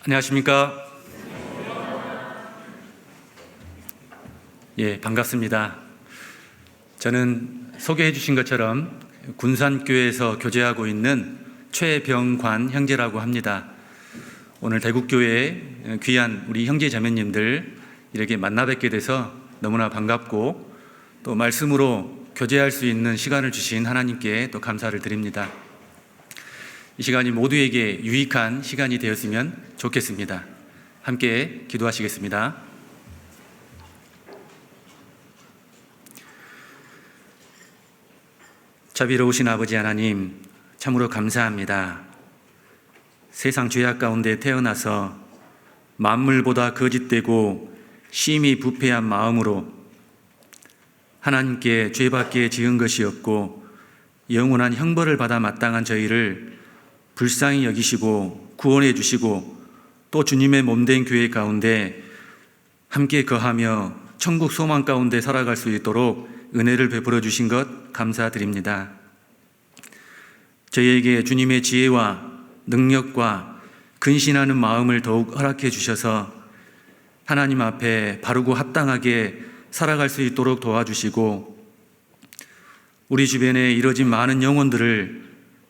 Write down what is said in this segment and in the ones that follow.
안녕하십니까? 반갑습니다. 저는 소개해 주신 것처럼 군산교회에서 교제하고 있는 최병관 형제라고 합니다. 오늘 대국교회에 귀한 우리 형제 자매님들 이렇게 만나 뵙게 돼서 너무나 반갑고 또 말씀으로 교제할 수 있는 시간을 주신 하나님께 또 감사를 드립니다. 이 시간이 모두에게 유익한 시간이 되었으면 좋겠습니다. 함께 기도하시겠습니다. 자비로우신 아버지 하나님, 참으로 감사합니다. 세상 죄악 가운데 태어나서 만물보다 거짓되고 심히 부패한 마음으로 하나님께 죄밖에 지은 것이 없고 영원한 형벌을 받아 마땅한 저희를 불쌍히 여기시고 구원해 주시고 또 주님의 몸된 교회 가운데 함께 거하며 천국 소망 가운데 살아갈 수 있도록 은혜를 베풀어 주신 것 감사드립니다. 저희에게 주님의 지혜와 능력과 근신하는 마음을 더욱 허락해 주셔서 하나님 앞에 바르고 합당하게 살아갈 수 있도록 도와주시고 우리 주변에 이뤄진 많은 영혼들을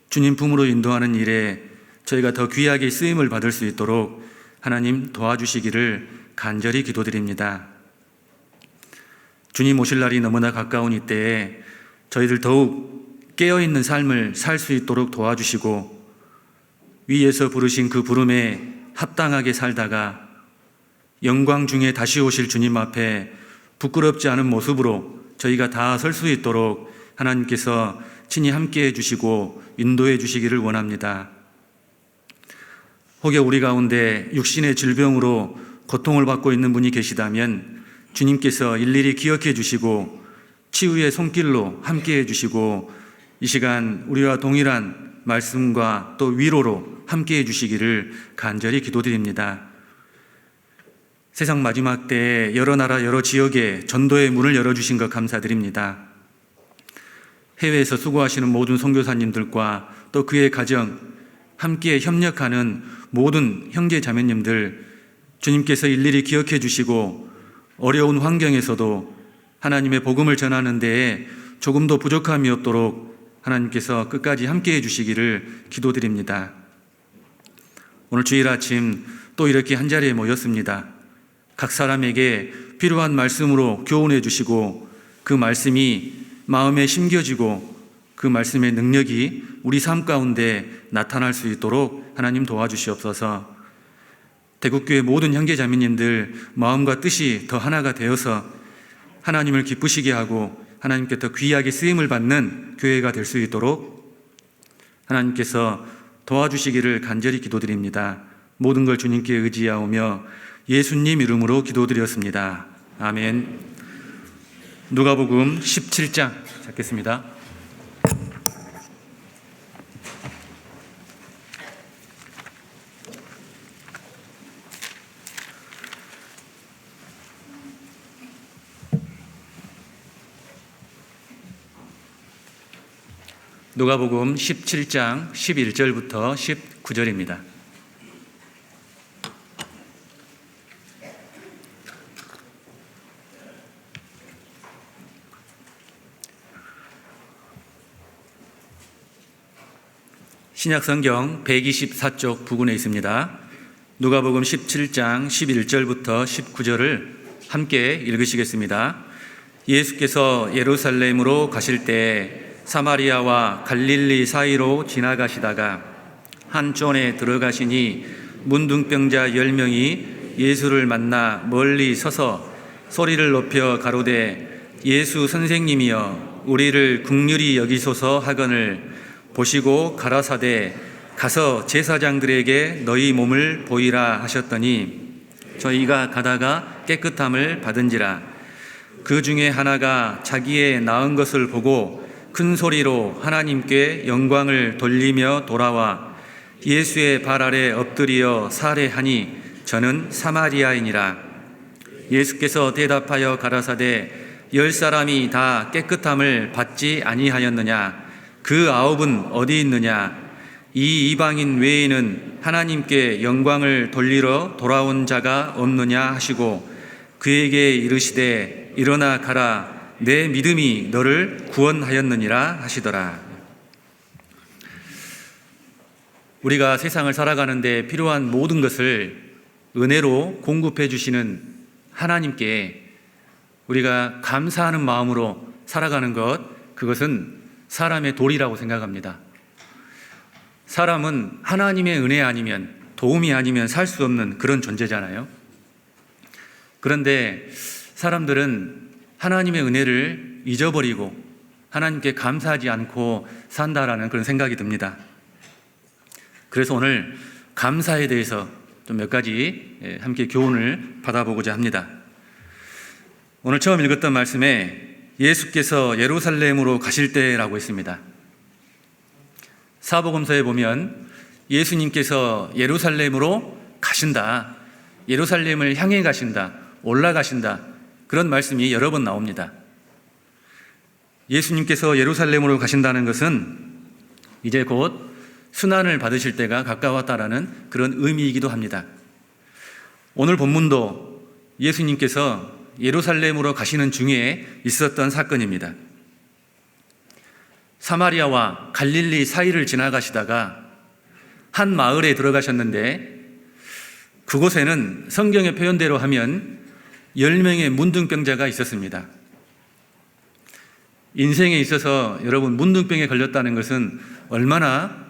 주님 품으로 인도하는 일에 저희가 더 귀하게 쓰임을 받을 수 있도록 하나님 도와주시기를 간절히 기도드립니다. 주님 오실 날이 너무나 가까운 이때에 저희들 더욱 깨어있는 삶을 살 수 있도록 도와주시고 위에서 부르신 그 부름에 합당하게 살다가 영광 중에 다시 오실 주님 앞에 부끄럽지 않은 모습으로 저희가 다 설 수 있도록 하나님께서 친히 함께해 주시고 인도해 주시기를 원합니다. 혹여 우리 가운데 육신의 질병으로 고통을 받고 있는 분이 계시다면 주님께서 일일이 기억해 주시고 치유의 손길로 함께해 주시고 이 시간 우리와 동일한 말씀과 또 위로로 함께해 주시기를 간절히 기도드립니다. 세상 마지막 때에 여러 나라 여러 지역에 전도의 문을 열어주신 것 감사드립니다. 해외에서 수고하시는 모든 선교사님들과 또 그의 가정, 함께 협력하는 모든 형제 자매님들 주님께서 일일이 기억해 주시고 어려운 환경에서도 하나님의 복음을 전하는 데에 조금도 부족함이 없도록 하나님께서 끝까지 함께해 주시기를 기도드립니다. 오늘 주일 아침 또 이렇게 한자리에 모였습니다. 각 사람에게 필요한 말씀으로 교훈해 주시고 그 말씀이 마음에 심겨지고 그 말씀의 능력이 우리 삶 가운데 나타날 수 있도록 하나님 도와주시옵소서. 대국교회 모든 형제 자매님들 마음과 뜻이 더 하나가 되어서 하나님을 기쁘시게 하고 하나님께 더 귀하게 쓰임을 받는 교회가 될 수 있도록 하나님께서 도와주시기를 간절히 기도드립니다. 모든 걸 주님께 의지하오며 예수님 이름으로 기도드렸습니다. 아멘. 누가복음 17장 찾겠습니다. 누가복음 17장 11절부터 19절입니다. 신약성경 124쪽 부근에 있습니다. 누가복음 17장 11절부터 19절을 함께 읽으시겠습니다. 예수께서 예루살렘으로 가실 때 사마리아와 갈릴리 사이로 지나가시다가 한 촌에 들어가시니 문둥병자 10명이 예수를 만나 멀리 서서 소리를 높여 가로되 예수 선생님이여 우리를 긍휼히 여기소서 하거늘 보시고 가라사대 가서 제사장들에게 너희 몸을 보이라 하셨더니 저희가 가다가 깨끗함을 받은지라. 그 중에 하나가 자기의 나은 것을 보고 큰 소리로 하나님께 영광을 돌리며 돌아와 예수의 발 아래 엎드려 살해하니 저는 사마리아인이라. 예수께서 대답하여 가라사대 10사람이 다 깨끗함을 받지 아니하였느냐? 그 9은 어디 있느냐? 이 이방인 외에는 하나님께 영광을 돌리러 돌아온 자가 없느냐 하시고 그에게 이르시되 일어나 가라 내 믿음이 너를 구원하였느니라 하시더라. 우리가 세상을 살아가는데 필요한 모든 것을 은혜로 공급해 주시는 하나님께 우리가 감사하는 마음으로 살아가는 것, 그것은 사람의 도리라고 생각합니다. 사람은 하나님의 은혜 아니면, 도움이 아니면 살 수 없는 그런 존재잖아요. 그런데 사람들은 하나님의 은혜를 잊어버리고 하나님께 감사하지 않고 산다라는 그런 생각이 듭니다. 그래서 오늘 감사에 대해서 좀 몇 가지 함께 교훈을 받아보고자 합니다. 오늘 처음 읽었던 말씀에 예수께서 예루살렘으로 가실 때라고 했습니다. 사복음서에 보면 예수님께서 예루살렘으로 가신다, 예루살렘을 향해 가신다, 올라가신다, 그런 말씀이 여러 번 나옵니다. 예수님께서 예루살렘으로 가신다는 것은 이제 곧 순환을 받으실 때가 가까웠다라는 그런 의미이기도 합니다. 오늘 본문도 예수님께서 예루살렘으로 가시는 중에 있었던 사건입니다. 사마리아와 갈릴리 사이를 지나가시다가 한 마을에 들어가셨는데 그곳에는 성경의 표현대로 하면 10명의 문둥병자가 있었습니다. 인생에 있어서 여러분, 문둥병에 걸렸다는 것은 얼마나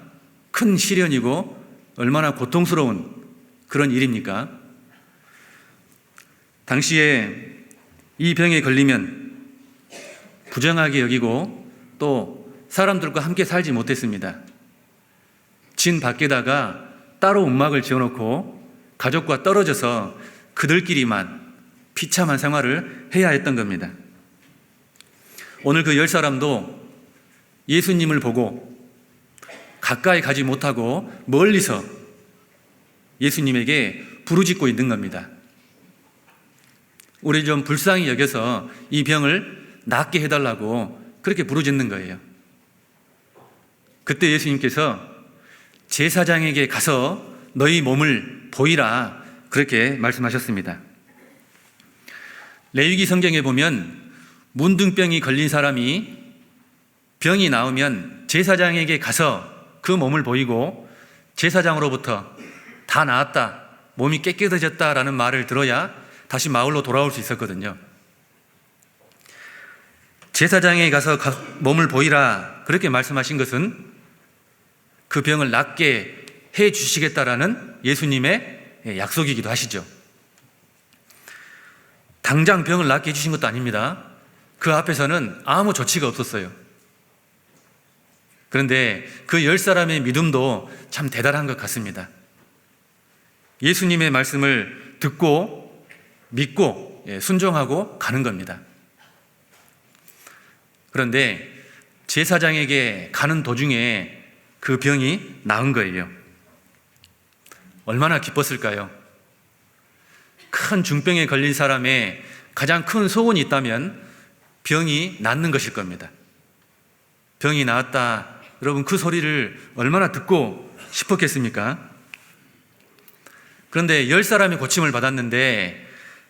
큰 시련이고 얼마나 고통스러운 그런 일입니까? 당시에 이 병에 걸리면 부정하게 여기고 또 사람들과 함께 살지 못했습니다. 진 밖에다가 따로 움막을 지어놓고 가족과 떨어져서 그들끼리만 비참한 생활을 해야 했던 겁니다. 오늘 그 10사람도 예수님을 보고 가까이 가지 못하고 멀리서 예수님에게 부르짖고 있는 겁니다. 우리 좀 불쌍히 여겨서 이 병을 낫게 해달라고 그렇게 부르짖는 거예요. 그때 예수님께서 제사장에게 가서 너희 몸을 보이라, 그렇게 말씀하셨습니다. 레위기 성경에 보면 문둥병이 걸린 사람이 병이 나으면 제사장에게 가서 그 몸을 보이고 제사장으로부터 다 나았다, 몸이 깨끗해졌다라는 말을 들어야 다시 마을로 돌아올 수 있었거든요. 제사장에 가서 몸을 보이라, 그렇게 말씀하신 것은 그 병을 낫게 해 주시겠다라는 예수님의 약속이기도 하시죠. 당장 병을 낫게 해주신 것도 아닙니다. 그 앞에서는 아무 조치가 없었어요. 그런데 그 10사람의 믿음도 참 대단한 것 같습니다. 예수님의 말씀을 듣고 믿고 순종하고 가는 겁니다. 그런데 제사장에게 가는 도중에 그 병이 나은 거예요. 얼마나 기뻤을까요? 큰 중병에 걸린 사람의 가장 큰 소원이 있다면 병이 낫는 것일 겁니다. 병이 나았다, 여러분, 그 소리를 얼마나 듣고 싶었겠습니까? 그런데 10사람이 고침을 받았는데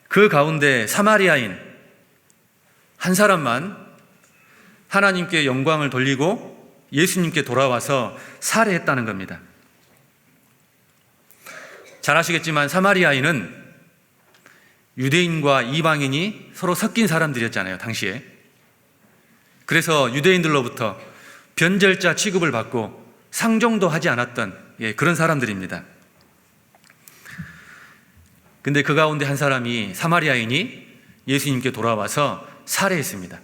그 가운데 사마리아인 한 사람만 하나님께 영광을 돌리고 예수님께 돌아와서 살해했다는 겁니다. 잘 아시겠지만 사마리아인은 유대인과 이방인이 서로 섞인 사람들이었잖아요, 당시에. 그래서 유대인들로부터 변절자 취급을 받고 상종도 하지 않았던 그런 사람들입니다. 근데 그 가운데 한 사람이, 사마리아인이 예수님께 돌아와서 살해했습니다.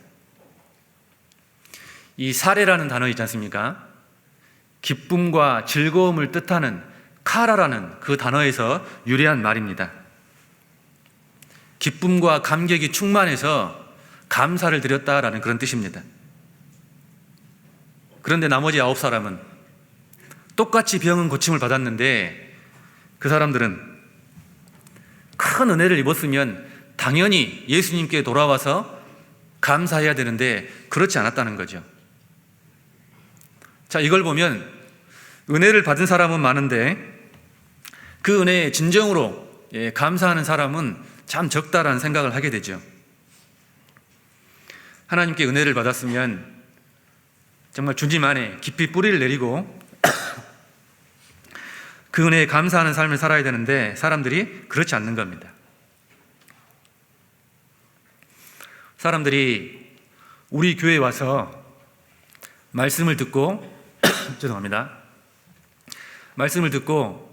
이 살해라는 단어 있지 않습니까? 기쁨과 즐거움을 뜻하는 카라라는 그 단어에서 유래한 말입니다. 기쁨과 감격이 충만해서 감사를 드렸다라는 그런 뜻입니다. 그런데 나머지 9사람은 똑같이 병은 고침을 받았는데 그 사람들은 큰 은혜를 입었으면 당연히 예수님께 돌아와서 감사해야 되는데 그렇지 않았다는 거죠. 자, 이걸 보면 은혜를 받은 사람은 많은데 그 은혜에 진정으로 감사하는 사람은 참 적다라는 생각을 하게 되죠. 하나님께 은혜를 받았으면 정말 주님 안에 깊이 뿌리를 내리고 그 은혜에 감사하는 삶을 살아야 되는데 사람들이 그렇지 않는 겁니다. 사람들이 우리 교회에 와서 말씀을 듣고 죄송합니다. 말씀을 듣고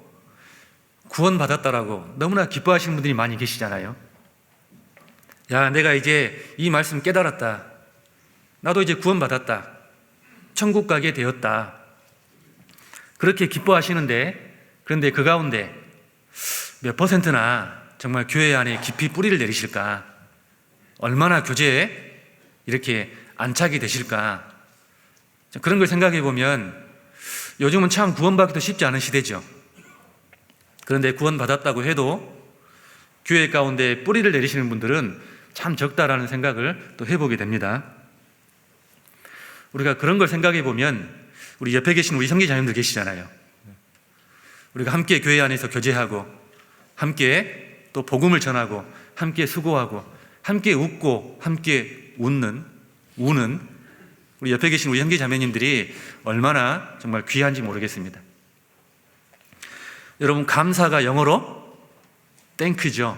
구원받았다라고 너무나 기뻐하시는 분들이 많이 계시잖아요. 야, 내가 이제 이 말씀 깨달았다. 나도 이제 구원받았다. 천국 가게 되었다. 그렇게 기뻐하시는데 그런데 그 가운데 몇 퍼센트나 정말 교회 안에 깊이 뿌리를 내리실까? 얼마나 교제에 이렇게 안착이 되실까? 그런 걸 생각해 보면 요즘은 참 구원받기도 쉽지 않은 시대죠. 그런데 구원받았다고 해도 교회 가운데 뿌리를 내리시는 분들은 참 적다라는 생각을 또 해보게 됩니다. 우리가 그런 걸 생각해 보면 우리 옆에 계신 우리 형제자매님들 계시잖아요. 우리가 함께 교회 안에서 교제하고 함께 또 복음을 전하고 함께 수고하고 함께 웃고 함께 우는 우리 옆에 계신 우리 형제자매님들이 얼마나 정말 귀한지 모르겠습니다. 여러분, 감사가 영어로 땡크죠.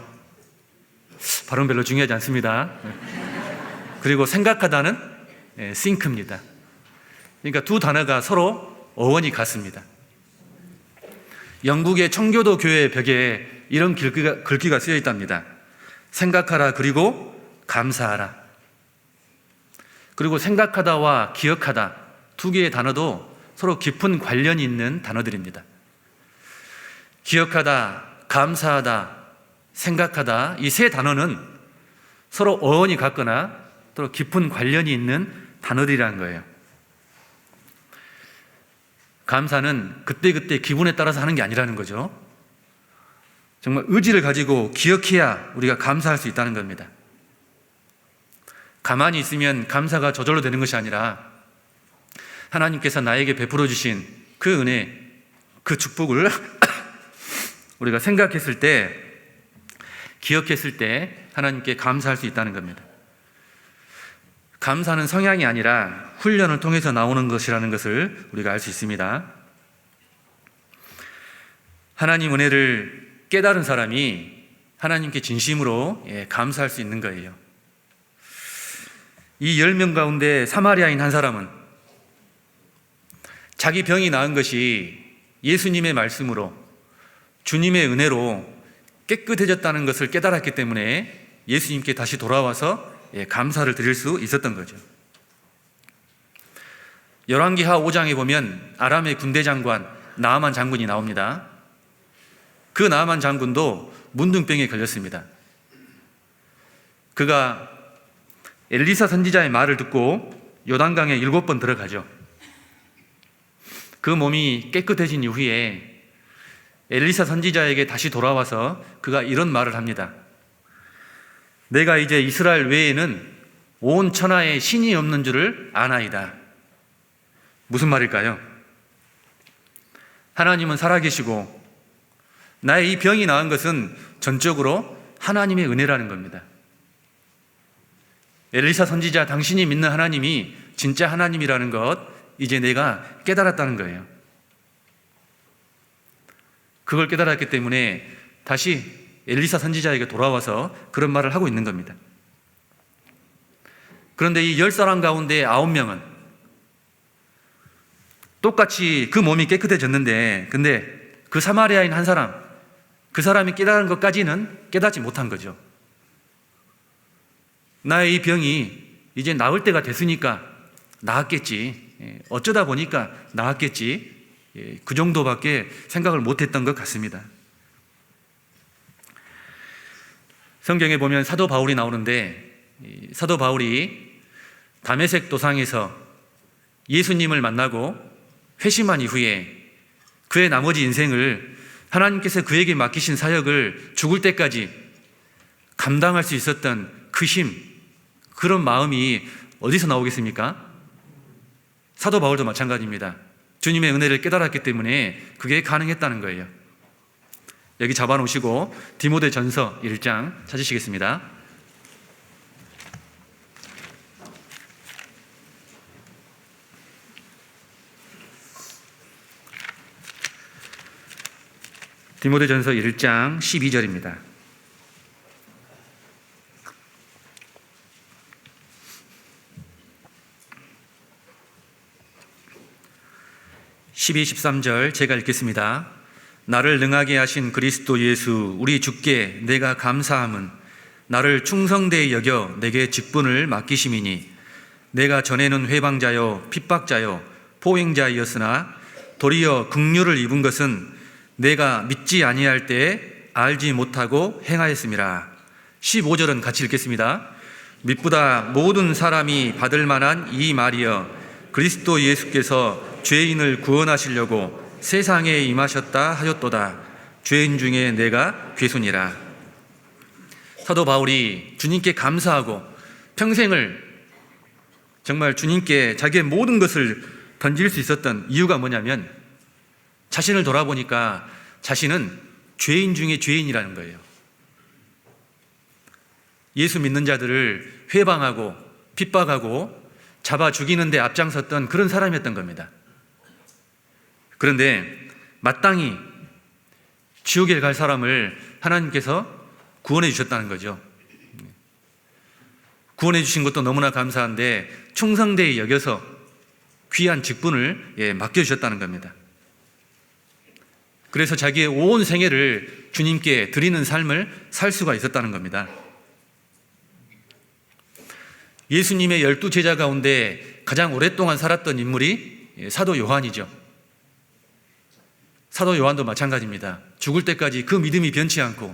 발음 별로 중요하지 않습니다. 그리고 생각하다는 think입니다. 그러니까 두 단어가 서로 어원이 같습니다. 영국의 청교도 교회 벽에 이런 글귀가 쓰여 있답니다. 생각하라 그리고 감사하라. 그리고 생각하다와 기억하다 두 개의 단어도 서로 깊은 관련이 있는 단어들입니다. 기억하다, 감사하다, 생각하다 이 세 단어는 서로 어원이 같거나 또 깊은 관련이 있는 단어들이라는 거예요. 감사는 그때그때 기분에 따라서 하는 게 아니라는 거죠. 정말 의지를 가지고 기억해야 우리가 감사할 수 있다는 겁니다. 가만히 있으면 감사가 저절로 되는 것이 아니라 하나님께서 나에게 베풀어 주신 그 은혜, 그 축복을 우리가 생각했을 때, 기억했을 때 하나님께 감사할 수 있다는 겁니다. 감사는 성향이 아니라 훈련을 통해서 나오는 것이라는 것을 우리가 알 수 있습니다. 하나님 은혜를 깨달은 사람이 하나님께 진심으로 감사할 수 있는 거예요. 이 10명 가운데 사마리아인 한 사람은 자기 병이 나은 것이 예수님의 말씀으로 주님의 은혜로 깨끗해졌다는 것을 깨달았기 때문에 예수님께 다시 돌아와서 감사를 드릴 수 있었던 거죠. 열왕기하 5장에 보면 아람의 군대 장관 나아만 장군이 나옵니다. 그 나아만 장군도 문둥병에 걸렸습니다. 그가 엘리사 선지자의 말을 듣고 요단강에 7번 들어가죠. 그 몸이 깨끗해진 이후에 엘리사 선지자에게 다시 돌아와서 그가 이런 말을 합니다. 내가 이제 이스라엘 외에는 온 천하에 신이 없는 줄을 아나이다. 무슨 말일까요? 하나님은 살아계시고 나의 이 병이 나은 것은 전적으로 하나님의 은혜라는 겁니다. 엘리사 선지자, 당신이 믿는 하나님이 진짜 하나님이라는 것 이제 내가 깨달았다는 거예요. 그걸 깨달았기 때문에 다시 엘리사 선지자에게 돌아와서 그런 말을 하고 있는 겁니다. 그런데 이 10사람 가운데 9명은 똑같이 그 몸이 깨끗해졌는데 근데 그 사마리아인 한 사람, 그 사람이 깨달은 것까지는 깨닫지 못한 거죠. 나의 이 병이 이제 나을 때가 됐으니까 나았겠지. 어쩌다 보니까 나았겠지. 그 정도밖에 생각을 못했던 것 같습니다. 성경에 보면 사도 바울이 나오는데 사도 바울이 다메섹 도상에서 예수님을 만나고 회심한 이후에 그의 나머지 인생을 하나님께서 그에게 맡기신 사역을 죽을 때까지 감당할 수 있었던 그 힘, 그런 마음이 어디서 나오겠습니까? 사도 바울도 마찬가지입니다. 주님의 은혜를 깨달았기 때문에 그게 가능했다는 거예요. 여기 잡아놓으시고 디모데전서 1장 찾으시겠습니다. 디모데전서 1장 12절입니다. (12, 13절) 제가 읽겠습니다. 나를 능하게 하신 그리스도 예수 우리 주께 내가 감사함은 나를 충성되이 여겨 내게 직분을 맡기심이니 내가 전에는 회방자요 핍박자요 포행자이었으나 도리어 긍휼을 입은 것은 내가 믿지 아니할 때에 알지 못하고 행하였음이라. 15절은 같이 읽겠습니다. mit보다 모든 사람이 받을 만한 이 말이여 그리스도 예수께서 죄인을 구원하시려고 세상에 임하셨다 하였도다. 죄인 중에 내가 괴손이라. 사도 바울이 주님께 감사하고 평생을 정말 주님께 자기의 모든 것을 던질 수 있었던 이유가 뭐냐면 자신을 돌아보니까 자신은 죄인 중에 죄인이라는 거예요. 예수 믿는 자들을 회방하고 핍박하고 잡아 죽이는 데 앞장섰던 그런 사람이었던 겁니다. 그런데 마땅히 지옥에 갈 사람을 하나님께서 구원해 주셨다는 거죠. 구원해 주신 것도 너무나 감사한데 충성되이 여겨서 귀한 직분을 맡겨주셨다는 겁니다. 그래서 자기의 온 생애를 주님께 드리는 삶을 살 수가 있었다는 겁니다. 예수님의 12제자 가운데 가장 오랫동안 살았던 인물이 사도 요한이죠. 사도 요한도 마찬가지입니다. 죽을 때까지 그 믿음이 변치 않고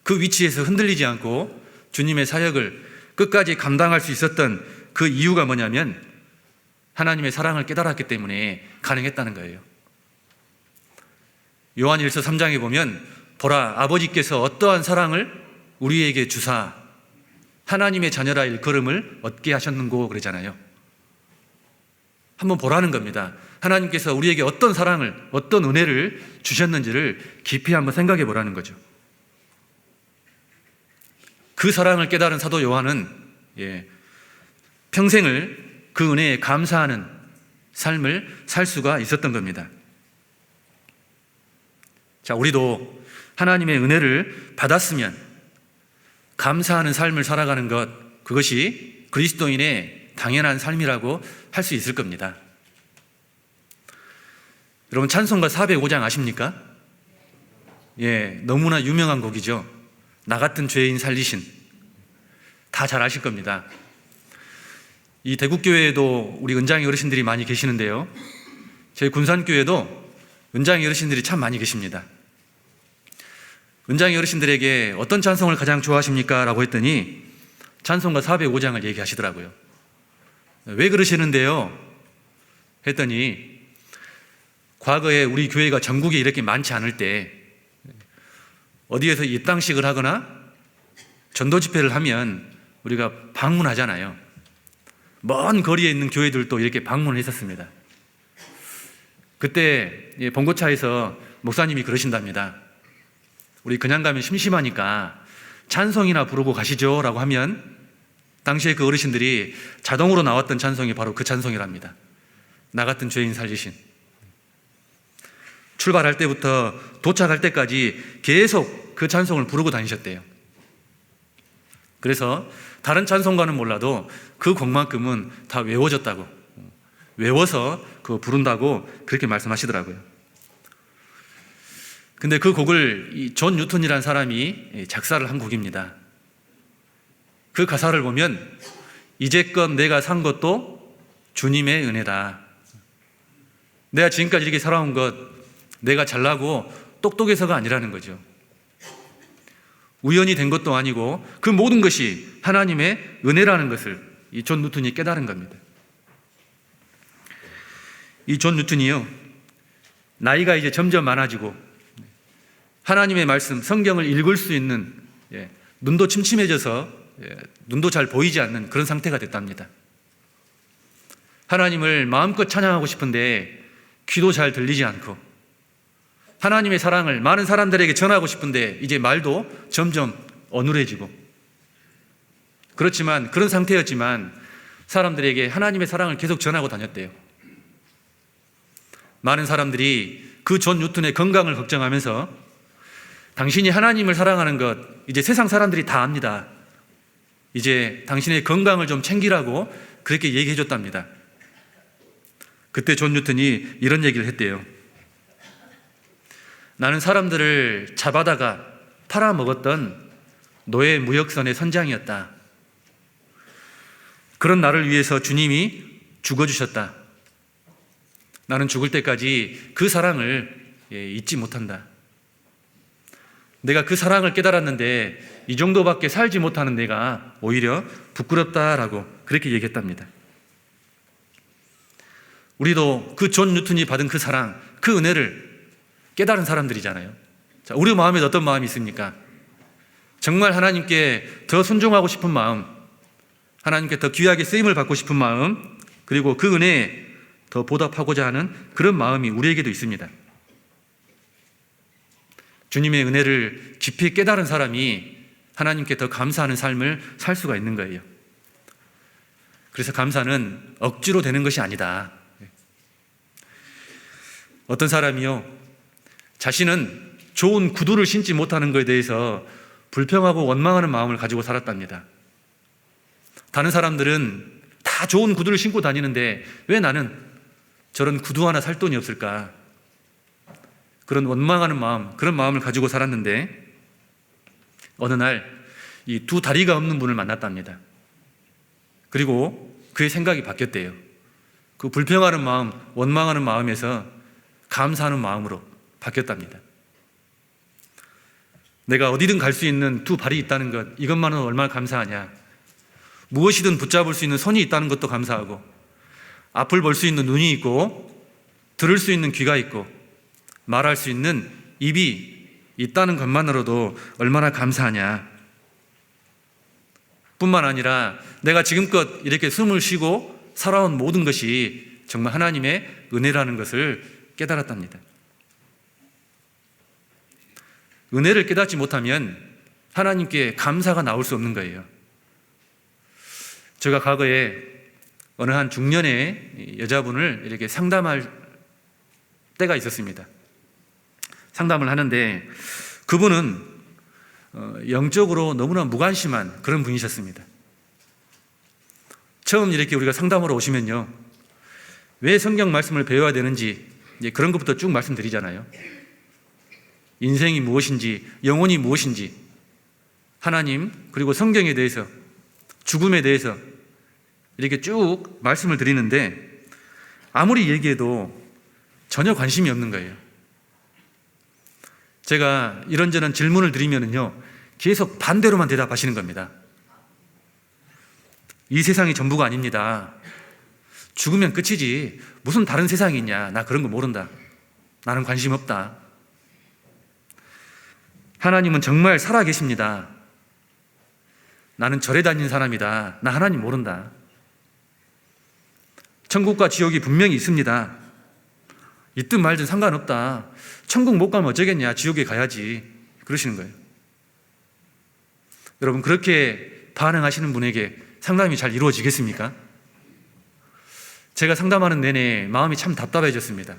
그 위치에서 흔들리지 않고 주님의 사역을 끝까지 감당할 수 있었던 그 이유가 뭐냐면 하나님의 사랑을 깨달았기 때문에 가능했다는 거예요. 요한일서 3장에 보면 보라 아버지께서 어떠한 사랑을 우리에게 주사 하나님의 자녀라 일컬음을 얻게 하셨는고 그러잖아요. 한번 보라는 겁니다. 하나님께서 우리에게 어떤 사랑을 어떤 은혜를 주셨는지를 깊이 한번 생각해 보라는 거죠. 그 사랑을 깨달은 사도 요한은 평생을 그 은혜에 감사하는 삶을 살 수가 있었던 겁니다. 자, 우리도 하나님의 은혜를 받았으면 감사하는 삶을 살아가는 것, 그것이 그리스도인의 당연한 삶이라고 할 수 있을 겁니다. 여러분 찬송가 405장 아십니까? 너무나 유명한 곡이죠. 나 같은 죄인 살리신. 다 잘 아실 겁니다. 이 대국교회에도 우리 은장이 어르신들이 많이 계시는데요. 저희 군산교회도 은장이 어르신들이 참 많이 계십니다. 은장이 어르신들에게 어떤 찬송을 가장 좋아하십니까? 라고 했더니 찬송가 405장을 얘기하시더라고요. 왜 그러시는데요? 했더니 과거에 우리 교회가 전국에 이렇게 많지 않을 때 어디에서 입당식을 하거나 전도 집회를 하면 우리가 방문하잖아요. 먼 거리에 있는 교회들도 이렇게 방문을 했었습니다. 그때 봉고차에서 목사님이 그러신답니다. 우리 그냥 가면 심심하니까 찬송이나 부르고 가시죠 라고 하면 당시에 그 어르신들이 자동으로 나왔던 찬송이 바로 그 찬송이랍니다. 나 같은 죄인 살리신. 출발할 때부터 도착할 때까지 계속 그 찬송을 부르고 다니셨대요. 그래서 다른 찬송가는 몰라도 그 곡만큼은 다 외워졌다고, 외워서 그거 부른다고 그렇게 말씀하시더라고요. 근데 그 곡을 존 뉴턴이라는 사람이 작사를 한 곡입니다. 그 가사를 보면 이제껏 내가 산 것도 주님의 은혜다. 내가 지금까지 이렇게 살아온 것 내가 잘나고 똑똑해서가 아니라는 거죠. 우연이 된 것도 아니고 그 모든 것이 하나님의 은혜라는 것을 이 존 뉴턴이 깨달은 겁니다. 이 존 뉴턴이요, 나이가 이제 점점 많아지고 하나님의 말씀, 성경을 읽을 수 있는 눈도 침침해져서 눈도 잘 보이지 않는 그런 상태가 됐답니다. 하나님을 마음껏 찬양하고 싶은데 귀도 잘 들리지 않고 하나님의 사랑을 많은 사람들에게 전하고 싶은데 이제 말도 점점 어눌해지고, 그렇지만 그런 상태였지만 사람들에게 하나님의 사랑을 계속 전하고 다녔대요. 많은 사람들이 그 존 뉴턴의 건강을 걱정하면서 당신이 하나님을 사랑하는 것 이제 세상 사람들이 다 압니다. 이제 당신의 건강을 좀 챙기라고 그렇게 얘기해 줬답니다. 그때 존 뉴턴이 이런 얘기를 했대요. 나는 사람들을 잡아다가 팔아먹었던 노예 무역선의 선장이었다. 그런 나를 위해서 주님이 죽어주셨다. 나는 죽을 때까지 그 사랑을 잊지 못한다. 내가 그 사랑을 깨달았는데 이 정도밖에 살지 못하는 내가 오히려 부끄럽다라고 그렇게 얘기했답니다. 우리도 그 존 뉴턴이 받은 그 사랑, 그 은혜를 깨달은 사람들이잖아요. 자, 우리 마음에 어떤 마음이 있습니까? 정말 하나님께 더 순종하고 싶은 마음, 하나님께 더 귀하게 쓰임을 받고 싶은 마음, 그리고 그 은혜에 더 보답하고자 하는 그런 마음이 우리에게도 있습니다. 주님의 은혜를 깊이 깨달은 사람이 하나님께 더 감사하는 삶을 살 수가 있는 거예요. 그래서 감사는 억지로 되는 것이 아니다. 어떤 사람이요, 자신은 좋은 구두를 신지 못하는 것에 대해서 불평하고 원망하는 마음을 가지고 살았답니다. 다른 사람들은 다 좋은 구두를 신고 다니는데 왜 나는 저런 구두 하나 살 돈이 없을까? 그런 원망하는 마음, 그런 마음을 가지고 살았는데 어느 날 이 두 다리가 없는 분을 만났답니다. 그리고 그의 생각이 바뀌었대요. 그 불평하는 마음, 원망하는 마음에서 감사하는 마음으로 바뀌었답니다. 내가 어디든 갈 수 있는 두 발이 있다는 것, 이것만은 얼마나 감사하냐. 무엇이든 붙잡을 수 있는 손이 있다는 것도 감사하고, 앞을 볼 수 있는 눈이 있고, 들을 수 있는 귀가 있고, 말할 수 있는 입이 있다는 것만으로도 얼마나 감사하냐. 뿐만 아니라 내가 지금껏 이렇게 숨을 쉬고 살아온 모든 것이 정말 하나님의 은혜라는 것을 깨달았답니다. 은혜를 깨닫지 못하면 하나님께 감사가 나올 수 없는 거예요. 제가 과거에 어느 한 중년의 여자분을 이렇게 상담할 때가 있었습니다. 상담을 하는데 그분은 영적으로 너무나 무관심한 그런 분이셨습니다. 처음 이렇게 우리가 상담하러 오시면요, 왜 성경 말씀을 배워야 되는지 이제 그런 것부터 쭉 말씀드리잖아요. 인생이 무엇인지, 영혼이 무엇인지, 하나님, 그리고 성경에 대해서, 죽음에 대해서 이렇게 쭉 말씀을 드리는데 아무리 얘기해도 전혀 관심이 없는 거예요. 제가 이런저런 질문을 드리면은요, 계속 반대로만 대답하시는 겁니다. 이 세상이 전부가 아닙니다. 죽으면 끝이지 무슨 다른 세상이 있냐. 나 그런 거 모른다. 나는 관심 없다. 하나님은 정말 살아 계십니다. 나는 절에 다니는 사람이다. 나 하나님 모른다. 천국과 지옥이 분명히 있습니다. 있든 말든 상관없다. 천국 못 가면 어쩌겠냐. 지옥에 가야지. 그러시는 거예요. 여러분, 그렇게 반응하시는 분에게 상담이 잘 이루어지겠습니까? 제가 상담하는 내내 마음이 참 답답해졌습니다.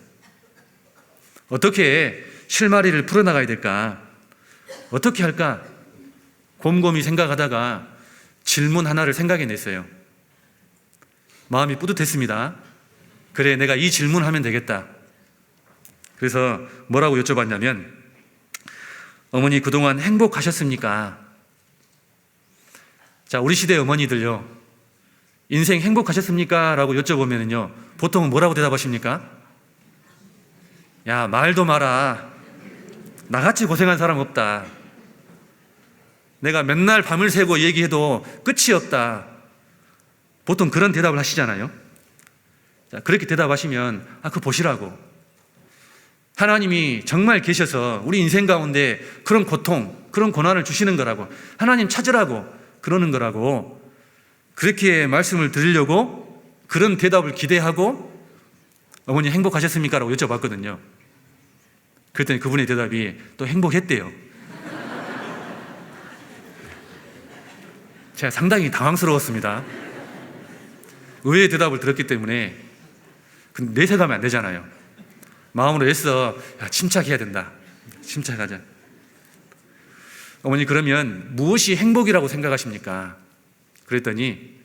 어떻게 실마리를 풀어나가야 될까? 어떻게 할까? 곰곰이 생각하다가 질문 하나를 생각해냈어요. 마음이 뿌듯했습니다. 그래, 내가 이 질문하면 되겠다. 그래서 뭐라고 여쭤봤냐면, 어머니 그동안 행복하셨습니까? 자, 우리 시대 어머니들요, 인생 행복하셨습니까? 라고 여쭤보면요, 보통은 뭐라고 대답하십니까? 야, 말도 마라. 나같이 고생한 사람 없다. 내가 맨날 밤을 새고 얘기해도 끝이 없다. 보통 그런 대답을 하시잖아요. 자, 그렇게 대답하시면, 그거 보시라고. 하나님이 정말 계셔서 우리 인생 가운데 그런 고통, 그런 고난을 주시는 거라고. 하나님 찾으라고. 그러는 거라고. 그렇게 말씀을 드리려고 그런 대답을 기대하고 어머니 행복하셨습니까? 라고 여쭤봤거든요. 그랬더니 그분의 대답이 또 행복했대요. 제가 상당히 당황스러웠습니다. 의외의 대답을 들었기 때문에. 근데 내색하면 안 되잖아요. 마음으로 애써 침착해야 된다. 침착하자. 어머니, 그러면 무엇이 행복이라고 생각하십니까? 그랬더니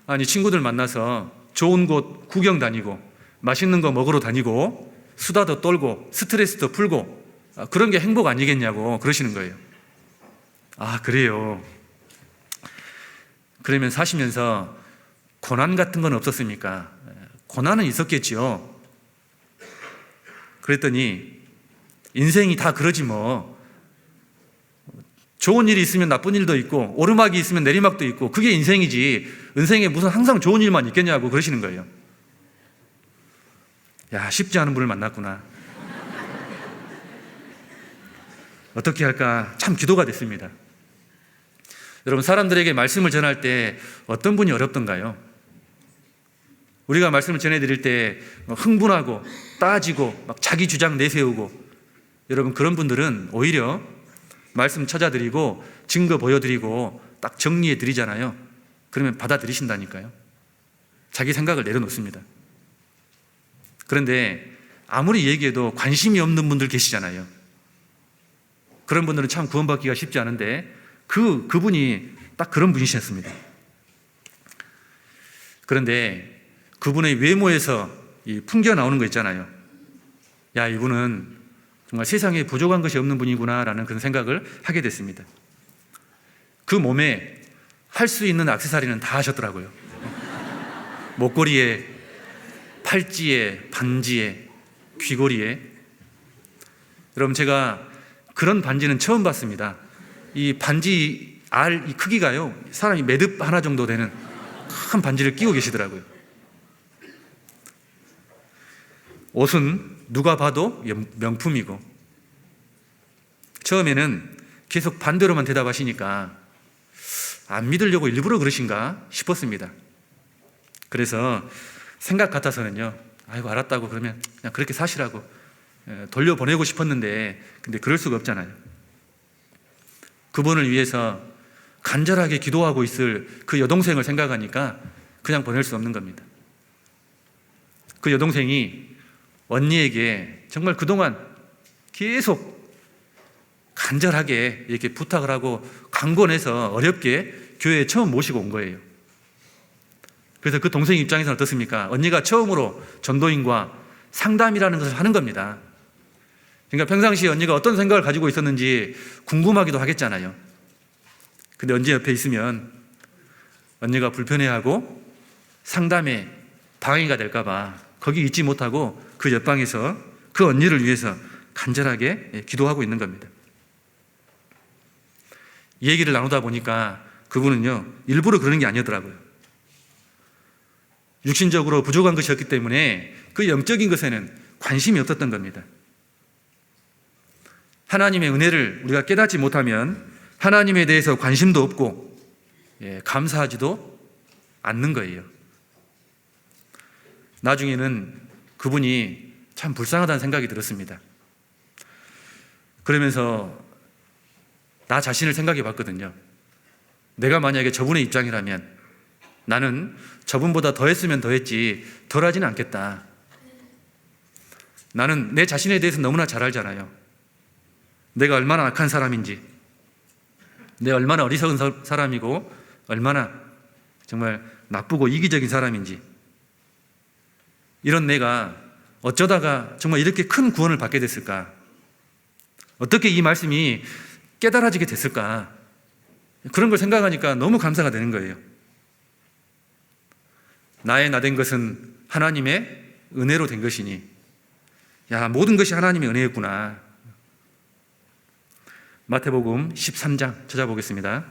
아니, 친구들 만나서 좋은 곳 구경 다니고 맛있는 거 먹으러 다니고 수다도 떨고 스트레스도 풀고 그런 게 행복 아니겠냐고 그러시는 거예요. 아, 그래요. 그러면 사시면서 고난 같은 건 없었습니까? 고난은 있었겠지요. 그랬더니 인생이 다 그러지 뭐. 좋은 일이 있으면 나쁜 일도 있고 오르막이 있으면 내리막도 있고 그게 인생이지 인생에 무슨 항상 좋은 일만 있겠냐고 그러시는 거예요. 야, 쉽지 않은 분을 만났구나. 어떻게 할까 참 기도가 됐습니다. 여러분, 사람들에게 말씀을 전할 때 어떤 분이 어렵던가요? 우리가 말씀을 전해드릴 때 흥분하고 따지고 막 자기 주장 내세우고, 여러분, 그런 분들은 오히려 말씀 찾아드리고 증거 보여드리고 딱 정리해 드리잖아요. 그러면 받아들이신다니까요. 자기 생각을 내려놓습니다. 그런데 아무리 얘기해도 관심이 없는 분들 계시잖아요. 그런 분들은 참 구원받기가 쉽지 않은데 그분이 딱 그런 분이셨습니다. 그런데 그분의 외모에서 풍겨 나오는 거 있잖아요. 야, 이분은 정말 세상에 부족한 것이 없는 분이구나라는 그런 생각을 하게 됐습니다. 그 몸에 할 수 있는 액세서리는 다 하셨더라고요. 목걸이에, 팔찌에, 반지에, 귀걸이에. 여러분, 제가 그런 반지는 처음 봤습니다. 이 반지 이 크기가요, 사람이 매듭 하나 정도 되는 큰 반지를 끼고 계시더라고요. 옷은 누가 봐도 명품이고. 처음에는 계속 반대로만 대답하시니까 안 믿으려고 일부러 그러신가 싶었습니다. 그래서 생각 같아서는요, 아이고 알았다고 그러면 그냥 그렇게 사시라고 돌려보내고 싶었는데, 근데 그럴 수가 없잖아요. 그분을 위해서 간절하게 기도하고 있을 그 여동생을 생각하니까 그냥 보낼 수 없는 겁니다. 그 여동생이 언니에게 정말 그동안 계속 간절하게 이렇게 부탁을 하고 강권해서 어렵게 교회에 처음 모시고 온 거예요. 그래서 그 동생 입장에서는 어떻습니까? 언니가 처음으로 전도인과 상담이라는 것을 하는 겁니다. 그러니까 평상시에 언니가 어떤 생각을 가지고 있었는지 궁금하기도 하겠잖아요. 근데 언니 옆에 있으면 언니가 불편해하고 상담에 방해가 될까 봐 거기 있지 못하고 그 옆방에서 그 언니를 위해서 간절하게 기도하고 있는 겁니다. 이 얘기를 나누다 보니까 그분은요, 일부러 그러는 게 아니었더라고요. 육신적으로 부족한 것이었기 때문에 그 영적인 것에는 관심이 없었던 겁니다. 하나님의 은혜를 우리가 깨닫지 못하면 하나님에 대해서 관심도 없고 감사하지도 않는 거예요. 나중에는 그분이 참 불쌍하다는 생각이 들었습니다. 그러면서 나 자신을 생각해 봤거든요. 내가 만약에 저분의 입장이라면 나는 저분보다 더 했으면 더 했지 덜 하지는 않겠다. 나는 내 자신에 대해서 너무나 잘 알잖아요. 내가 얼마나 악한 사람인지, 내가 얼마나 어리석은 사람이고 얼마나 정말 나쁘고 이기적인 사람인지. 이런 내가 어쩌다가 정말 이렇게 큰 구원을 받게 됐을까? 어떻게 이 말씀이 깨달아지게 됐을까? 그런 걸 생각하니까 너무 감사가 되는 거예요. 나의 나 된 것은 하나님의 은혜로 된 것이니, 야, 모든 것이 하나님의 은혜였구나. 마태복음 13장 찾아보겠습니다.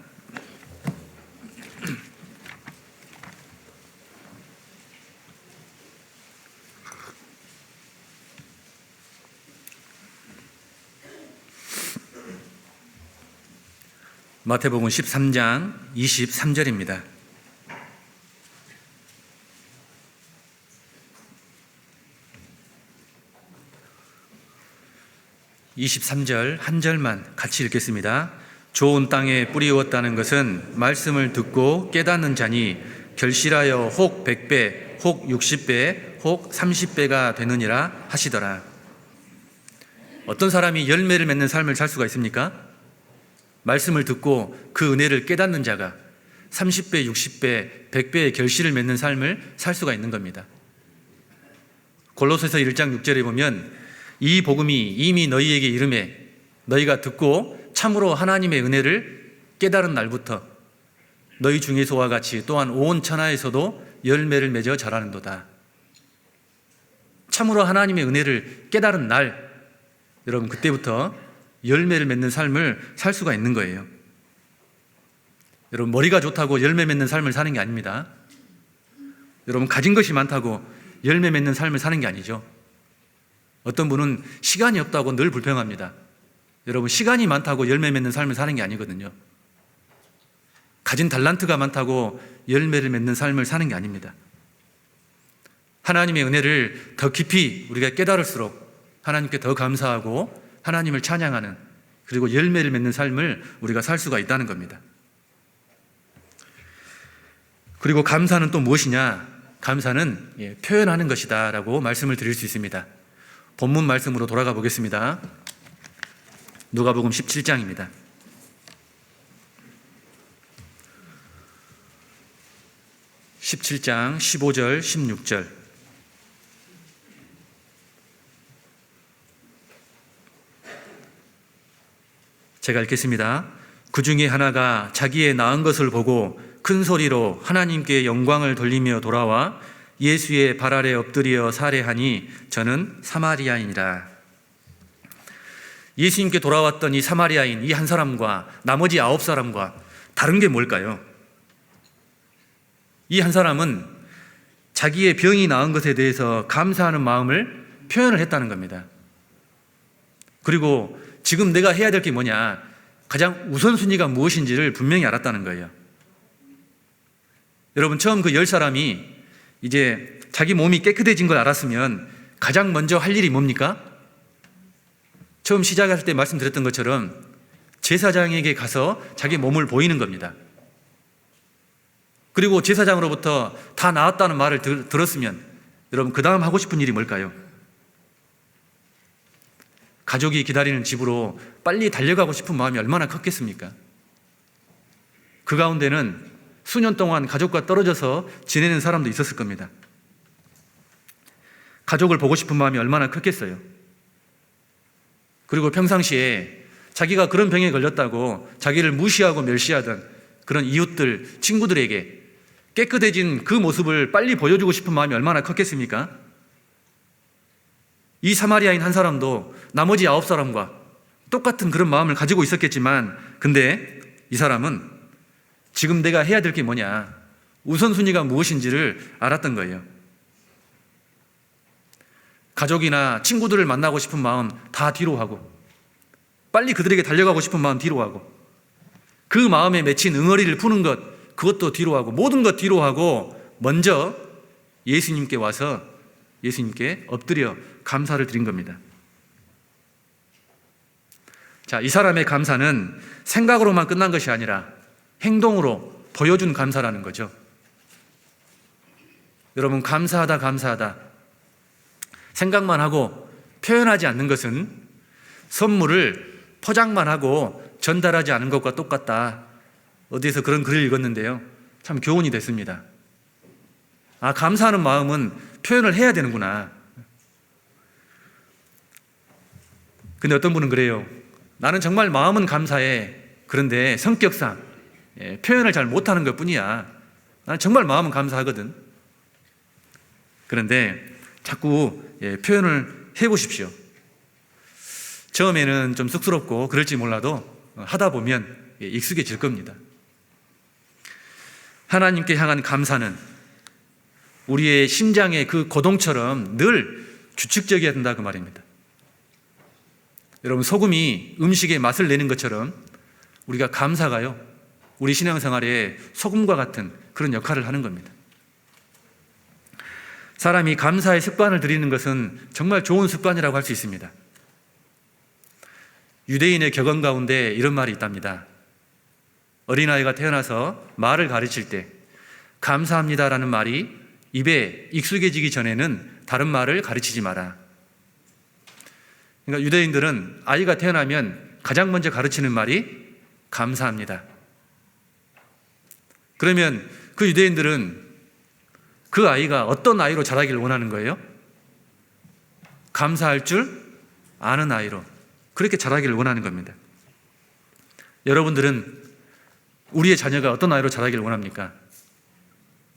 마태복음 13장 23절입니다. 23절 한 절만 같이 읽겠습니다. 좋은 땅에 뿌리웠다는 것은 말씀을 듣고 깨닫는 자니 결실하여 혹 100배, 혹 60배, 혹 30배가 되느니라 하시더라. 어떤 사람이 열매를 맺는 삶을 살 수가 있습니까? 말씀을 듣고 그 은혜를 깨닫는 자가 30배, 60배, 100배의 결실을 맺는 삶을 살 수가 있는 겁니다. 골로새서 1장 6절에 보면 이 복음이 이미 너희에게 이르매 너희가 듣고 참으로 하나님의 은혜를 깨달은 날부터 너희 중에서와 같이 또한 온 천하에서도 열매를 맺어 자라는도다. 참으로 하나님의 은혜를 깨달은 날, 여러분 그때부터 열매를 맺는 삶을 살 수가 있는 거예요. 여러분 머리가 좋다고 열매 맺는 삶을 사는 게 아닙니다. 여러분 가진 것이 많다고 열매 맺는 삶을 사는 게 아니죠. 어떤 분은 시간이 없다고 늘 불평합니다. 여러분 시간이 많다고 열매 맺는 삶을 사는 게 아니거든요. 가진 달란트가 많다고 열매를 맺는 삶을 사는 게 아닙니다. 하나님의 은혜를 더 깊이 우리가 깨달을수록 하나님께 더 감사하고 하나님을 찬양하는, 그리고 열매를 맺는 삶을 우리가 살 수가 있다는 겁니다. 그리고 감사는 또 무엇이냐? 감사는 표현하는 것이다 라고 말씀을 드릴 수 있습니다. 본문 말씀으로 돌아가 보겠습니다. 누가복음 17장입니다. (17장) 15절 16절. 제가 읽겠습니다. 그 중에 하나가 자기의 낳은 것을 보고 큰 소리로 하나님께 영광을 돌리며 돌아와 예수의 발 아래 엎드려 살해하니 저는 사마리아인이라. 예수님께 돌아왔던 이 사마리아인, 이 한 사람과 나머지 9사람과 다른 게 뭘까요? 이 한 사람은 자기의 병이 나은 것에 대해서 감사하는 마음을 표현을 했다는 겁니다. 그리고 지금 내가 해야 될 게 뭐냐, 가장 우선순위가 무엇인지를 분명히 알았다는 거예요. 여러분 처음 그 10사람이 이제 자기 몸이 깨끗해진 걸 알았으면 가장 먼저 할 일이 뭡니까? 처음 시작할 때 말씀드렸던 것처럼 제사장에게 가서 자기 몸을 보이는 겁니다. 그리고 제사장으로부터 다 나았다는 말을 들었으면 여러분 그 다음 하고 싶은 일이 뭘까요? 가족이 기다리는 집으로 빨리 달려가고 싶은 마음이 얼마나 컸겠습니까? 그 가운데는 수년 동안 가족과 떨어져서 지내는 사람도 있었을 겁니다. 가족을 보고 싶은 마음이 얼마나 컸겠어요? 그리고 평상시에 자기가 그런 병에 걸렸다고 자기를 무시하고 멸시하던 그런 이웃들, 친구들에게 깨끗해진 그 모습을 빨리 보여주고 싶은 마음이 얼마나 컸겠습니까? 이 사마리아인 한 사람도 나머지 9사람과 똑같은 그런 마음을 가지고 있었겠지만, 근데 이 사람은 지금 내가 해야 될 게 뭐냐, 우선순위가 무엇인지를 알았던 거예요. 가족이나 친구들을 만나고 싶은 마음 다 뒤로 하고, 빨리 그들에게 달려가고 싶은 마음 뒤로 하고, 그 마음에 맺힌 응어리를 푸는 것 그것도 뒤로 하고, 모든 것 뒤로 하고 먼저 예수님께 와서 예수님께 엎드려 감사를 드린 겁니다. 자, 이 사람의 감사는 생각으로만 끝난 것이 아니라 행동으로 보여준 감사라는 거죠. 여러분 감사하다 생각만 하고 표현하지 않는 것은 선물을 포장만 하고 전달하지 않은 것과 똑같다. 어디에서 그런 글을 읽었는데요, 참 교훈이 됐습니다. 아, 감사하는 마음은 표현을 해야 되는구나. 근데 어떤 분은 그래요. 나는 정말 마음은 감사해. 그런데 성격상 표현을 잘 못하는 것 뿐이야. 나는 정말 마음은 감사하거든. 그런데 자꾸 표현을 해보십시오. 처음에는 좀 쑥스럽고 그럴지 몰라도 하다 보면 익숙해질 겁니다. 하나님께 향한 감사는 우리의 심장의 그 고동처럼 늘 규칙적이어야 된다 그 말입니다. 여러분 소금이 음식에 맛을 내는 것처럼 우리가 감사가요, 우리 신앙생활에 소금과 같은 그런 역할을 하는 겁니다. 사람이 감사의 습관을 들이는 것은 정말 좋은 습관이라고 할 수 있습니다. 유대인의 격언 가운데 이런 말이 있답니다. 어린아이가 태어나서 말을 가르칠 때 감사합니다라는 말이 입에 익숙해지기 전에는 다른 말을 가르치지 마라. 그러니까 유대인들은 아이가 태어나면 가장 먼저 가르치는 말이 감사합니다. 그러면 그 유대인들은 그 아이가 어떤 아이로 자라기를 원하는 거예요? 감사할 줄 아는 아이로, 그렇게 자라기를 원하는 겁니다. 여러분들은 우리의 자녀가 어떤 아이로 자라기를 원합니까?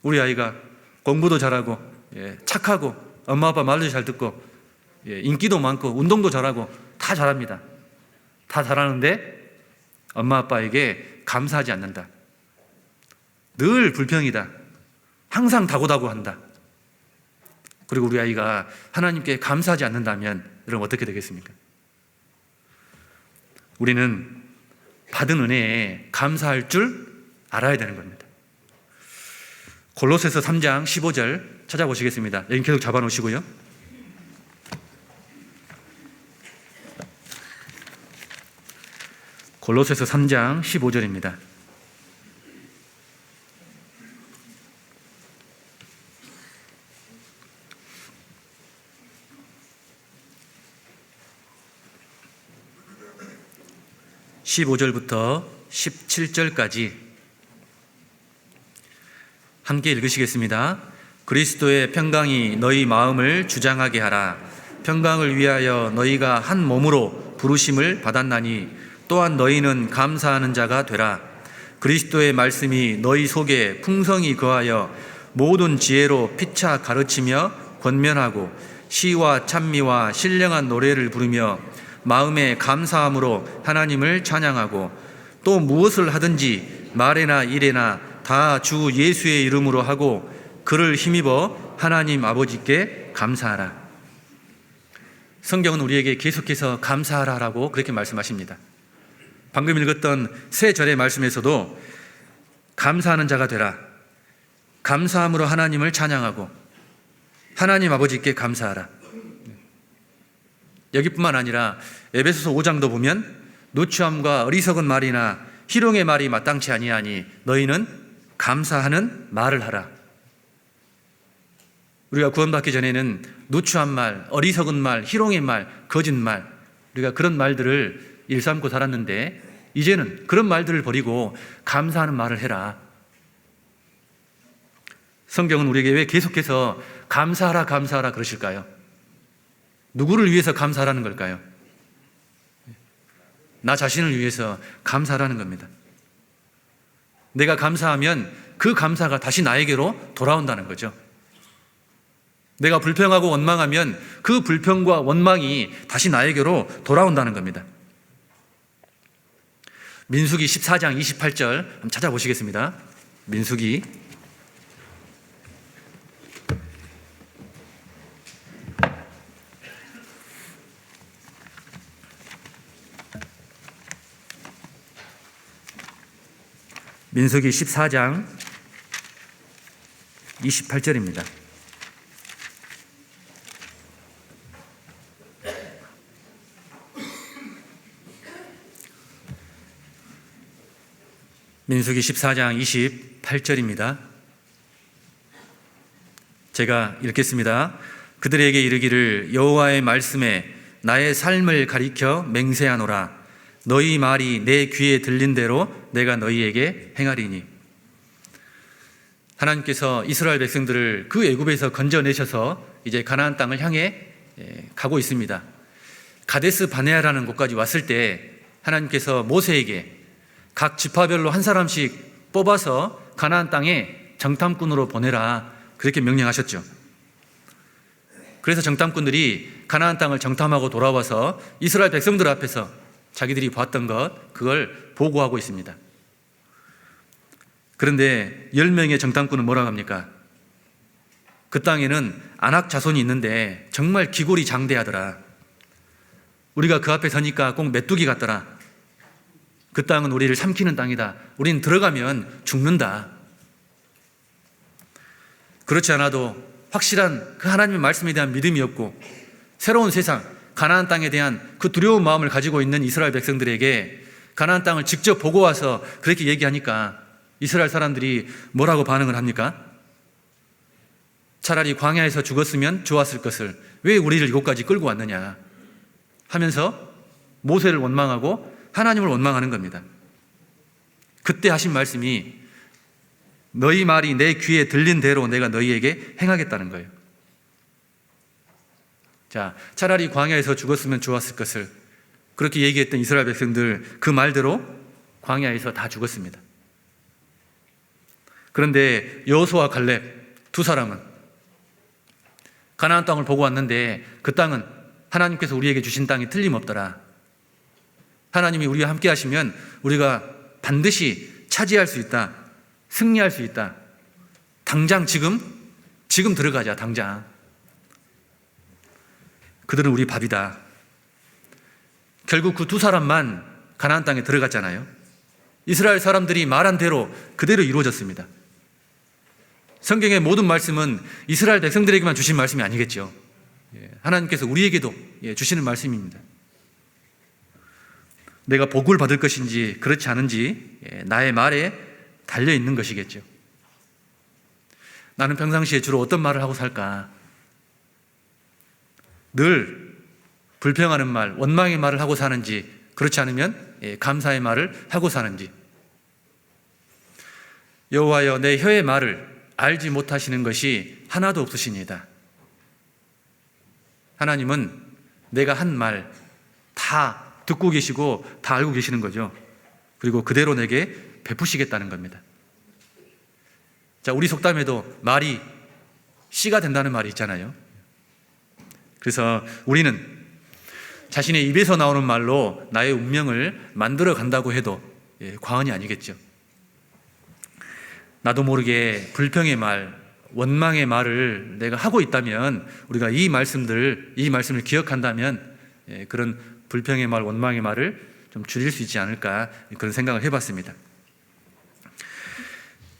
우리 아이가 공부도 잘하고 착하고 엄마 아빠 말도 잘 듣고 인기도 많고 운동도 잘하고 다 잘합니다. 다 잘하는데 엄마 아빠에게 감사하지 않는다. 늘 불평이다. 항상 다고다고한다. 그리고 우리 아이가 하나님께 감사하지 않는다면 여러분 어떻게 되겠습니까? 우리는 받은 은혜에 감사할 줄 알아야 되는 겁니다. 골로새서 3장 15절 찾아보시겠습니다. 여기 계속 잡아놓으시고요. 골로새서 3장 15절입니다. (15절부터) (17절까지) 함께 읽으시겠습니다. 그리스도의 평강이 너희 마음을 주장하게 하라. 평강을 위하여 너희가 한 몸으로 부르심을 받았나니 또한 너희는 감사하는 자가 되라. 그리스도의 말씀이 너희 속에 풍성히 거하여 모든 지혜로 피차 가르치며 권면하고 시와 찬미와 신령한 노래를 부르며 마음에 감사함으로 하나님을 찬양하고 또 무엇을 하든지 말에나 일에나 다 주 예수의 이름으로 하고 그를 힘입어 하나님 아버지께 감사하라. 성경은 우리에게 계속해서 감사하라라고 그렇게 말씀하십니다. 방금 읽었던 세 절의 말씀에서도 감사하는 자가 되라, 감사함으로 하나님을 찬양하고 하나님 아버지께 감사하라. 여기뿐만 아니라 에베소서 5장도 보면 누추함과 어리석은 말이나 희롱의 말이 마땅치 아니하니 너희는 감사하는 말을 하라. 우리가 구원받기 전에는 누추한 말, 어리석은 말, 희롱의 말, 거짓말, 우리가 그런 말들을 일삼고 살았는데 이제는 그런 말들을 버리고 감사하는 말을 해라. 성경은 우리에게 왜 계속해서 감사하라 감사하라 그러실까요? 누구를 위해서 감사하라는 걸까요? 나 자신을 위해서 감사하라는 겁니다. 내가 감사하면 그 감사가 다시 나에게로 돌아온다는 거죠. 내가 불평하고 원망하면 그 불평과 원망이 다시 나에게로 돌아온다는 겁니다. 민수기 14장 28절 한번 찾아보시겠습니다. 민수기 14장 28절입니다. 민수기 14장 28절입니다. 제가 읽겠습니다. 그들에게 이르기를 여호와의 말씀에 나의 삶을 가리켜 맹세하노라. 너희 말이 내 귀에 들린 대로 내가 너희에게 행하리니. 하나님께서 이스라엘 백성들을 그 애굽에서 건져내셔서 이제 가나안 땅을 향해 가고 있습니다. 가데스 바네아라는 곳까지 왔을 때 하나님께서 모세에게 각 지파별로 한 사람씩 뽑아서 가나안 땅에 정탐꾼으로 보내라, 그렇게 명령하셨죠. 그래서 정탐꾼들이 가나안 땅을 정탐하고 돌아와서 이스라엘 백성들 앞에서 자기들이 봤던 것, 그걸 보고하고 있습니다. 그런데 10명의 정탐꾼은 뭐라고 합니까? 그 땅에는 안악 자손이 있는데 정말 기골이 장대하더라. 우리가 그 앞에 서니까 꼭 메뚜기 같더라. 그 땅은 우리를 삼키는 땅이다. 우린 들어가면 죽는다. 그렇지 않아도 확실한 그 하나님의 말씀에 대한 믿음이 없고 새로운 세상, 가나안 땅에 대한 그 두려운 마음을 가지고 있는 이스라엘 백성들에게 가나안 땅을 직접 보고 와서 그렇게 얘기하니까 이스라엘 사람들이 뭐라고 반응을 합니까? 차라리 광야에서 죽었으면 좋았을 것을 왜 우리를 이곳까지 끌고 왔느냐 하면서 모세를 원망하고 하나님을 원망하는 겁니다. 그때 하신 말씀이 너희 말이 내 귀에 들린 대로 내가 너희에게 행하겠다는 거예요. 자, 차라리 광야에서 죽었으면 좋았을 것을 그렇게 얘기했던 이스라엘 백성들 그 말대로 광야에서 다 죽었습니다. 그런데 여호수아와 갈렙 두 사람은 가나안 땅을 보고 왔는데 그 땅은 하나님께서 우리에게 주신 땅이 틀림없더라. 하나님이 우리와 함께 하시면 우리가 반드시 차지할 수 있다. 승리할 수 있다. 당장 지금 들어가자. 당장. 그들은 우리 밥이다. 결국 그 두 사람만 가나안 땅에 들어갔잖아요. 이스라엘 사람들이 말한 대로 그대로 이루어졌습니다. 성경의 모든 말씀은 이스라엘 백성들에게만 주신 말씀이 아니겠죠. 하나님께서 우리에게도 주시는 말씀입니다. 내가 복을 받을 것인지 그렇지 않은지 나의 말에 달려있는 것이겠죠. 나는 평상시에 주로 어떤 말을 하고 살까? 늘 불평하는 말, 원망의 말을 하고 사는지 그렇지 않으면 감사의 말을 하고 사는지. 여호와여 내 혀의 말을 알지 못하시는 것이 하나도 없으시니이다. 하나님은 내가 한 말 다 듣고 계시고 다 알고 계시는 거죠. 그리고 그대로 내게 베푸시겠다는 겁니다. 자, 우리 속담에도 말이 씨가 된다는 말이 있잖아요. 그래서 우리는 자신의 입에서 나오는 말로 나의 운명을 만들어 간다고 해도 과언이 아니겠죠. 나도 모르게 불평의 말, 원망의 말을 내가 하고 있다면 우리가 이 말씀을 기억한다면 그런 불평의 말, 원망의 말을 좀 줄일 수 있지 않을까 그런 생각을 해봤습니다.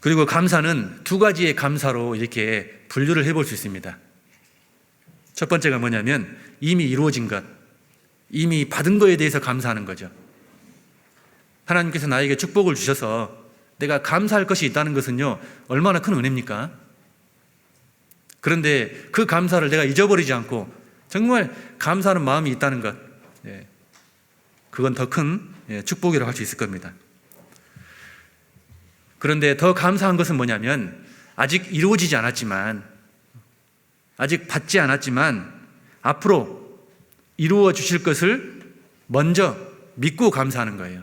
그리고 감사는 두 가지의 감사로 이렇게 분류를 해볼 수 있습니다. 첫 번째가 뭐냐면 이미 이루어진 것, 이미 받은 거에 대해서 감사하는 거죠. 하나님께서 나에게 축복을 주셔서 내가 감사할 것이 있다는 것은요 얼마나 큰 은혜입니까? 그런데 그 감사를 내가 잊어버리지 않고 정말 감사하는 마음이 있다는 것, 그건 더 큰 축복이라고 할 수 있을 겁니다. 그런데 더 감사한 것은 뭐냐면 아직 이루어지지 않았지만, 아직 받지 않았지만 앞으로 이루어 주실 것을 먼저 믿고 감사하는 거예요.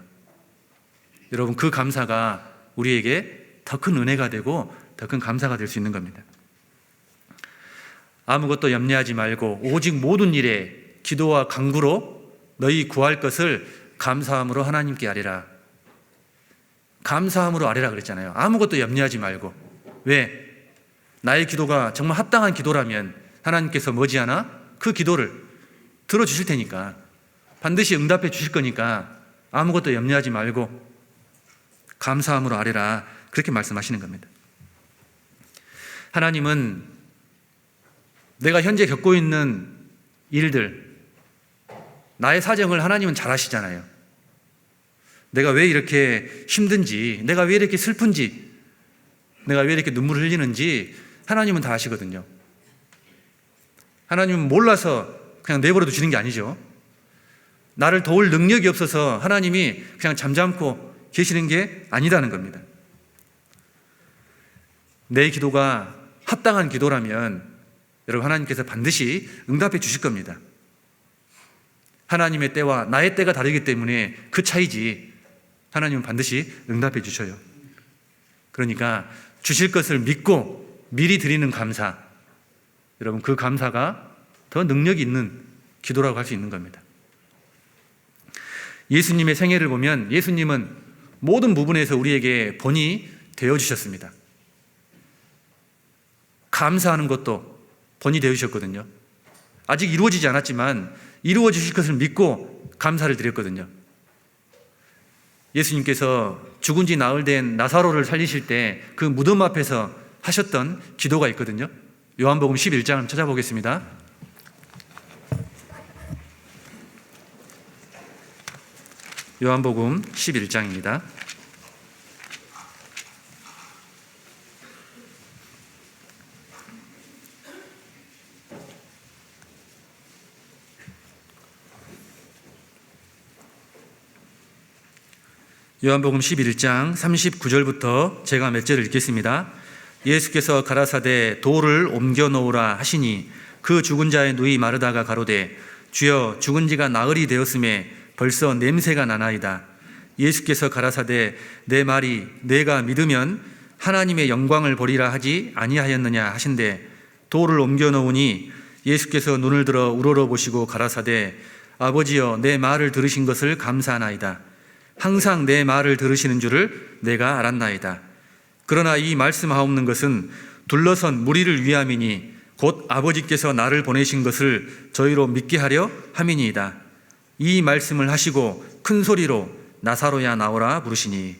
여러분, 그 감사가 우리에게 더 큰 은혜가 되고 더 큰 감사가 될 수 있는 겁니다. 아무것도 염려하지 말고 오직 모든 일에 기도와 간구로 너희 구할 것을 감사함으로 하나님께 아뢰라. 감사함으로 아뢰라 그랬잖아요. 아무것도 염려하지 말고. 왜? 나의 기도가 정말 합당한 기도라면 하나님께서 머지않아 그 기도를 들어주실 테니까, 반드시 응답해 주실 거니까 아무것도 염려하지 말고 감사함으로 아뢰라, 그렇게 말씀하시는 겁니다. 하나님은 내가 현재 겪고 있는 일들, 나의 사정을 하나님은 잘 아시잖아요. 내가 왜 이렇게 힘든지, 내가 왜 이렇게 슬픈지, 내가 왜 이렇게 눈물을 흘리는지 하나님은 다 아시거든요. 하나님은 몰라서 그냥 내버려 두시는 게 아니죠. 나를 도울 능력이 없어서 하나님이 그냥 잠잠고 계시는 게 아니다는 겁니다. 내 기도가 합당한 기도라면 여러분, 하나님께서 반드시 응답해 주실 겁니다. 하나님의 때와 나의 때가 다르기 때문에 그 차이지, 하나님은 반드시 응답해 주셔요. 그러니까 주실 것을 믿고 미리 드리는 감사, 여러분, 그 감사가 더 능력이 있는 기도라고 할 수 있는 겁니다. 예수님의 생애를 보면 예수님은 모든 부분에서 우리에게 본이 되어주셨습니다. 감사하는 것도 본이 되어주셨거든요. 아직 이루어지지 않았지만 이루어 주실 것을 믿고 감사를 드렸거든요. 예수님께서 죽은 지 나흘 된 나사로를 살리실 때 그 무덤 앞에서 하셨던 기도가 있거든요. 요한복음 11장 찾아보겠습니다. 요한복음 11장입니다. 요한복음 11장 39절부터 제가 몇 절을 읽겠습니다. 예수께서 가라사대 돌을 옮겨 놓으라 하시니 그 죽은 자의 누이 마르다가 가로되 주여 죽은 지가 나흘이 되었음에 벌써 냄새가 나나이다. 예수께서 가라사대 내 말이 내가 믿으면 하나님의 영광을 보리라 하지 아니하였느냐 하신대 돌을 옮겨 놓으니 예수께서 눈을 들어 우러러 보시고 가라사대 아버지여 내 말을 들으신 것을 감사하나이다. 항상 내 말을 들으시는 줄을 내가 알았나이다. 그러나 이 말씀하옵는 것은 둘러선 무리를 위함이니 곧 아버지께서 나를 보내신 것을 저희로 믿게 하려 함이니이다. 이 말씀을 하시고 큰 소리로 나사로야 나오라 부르시니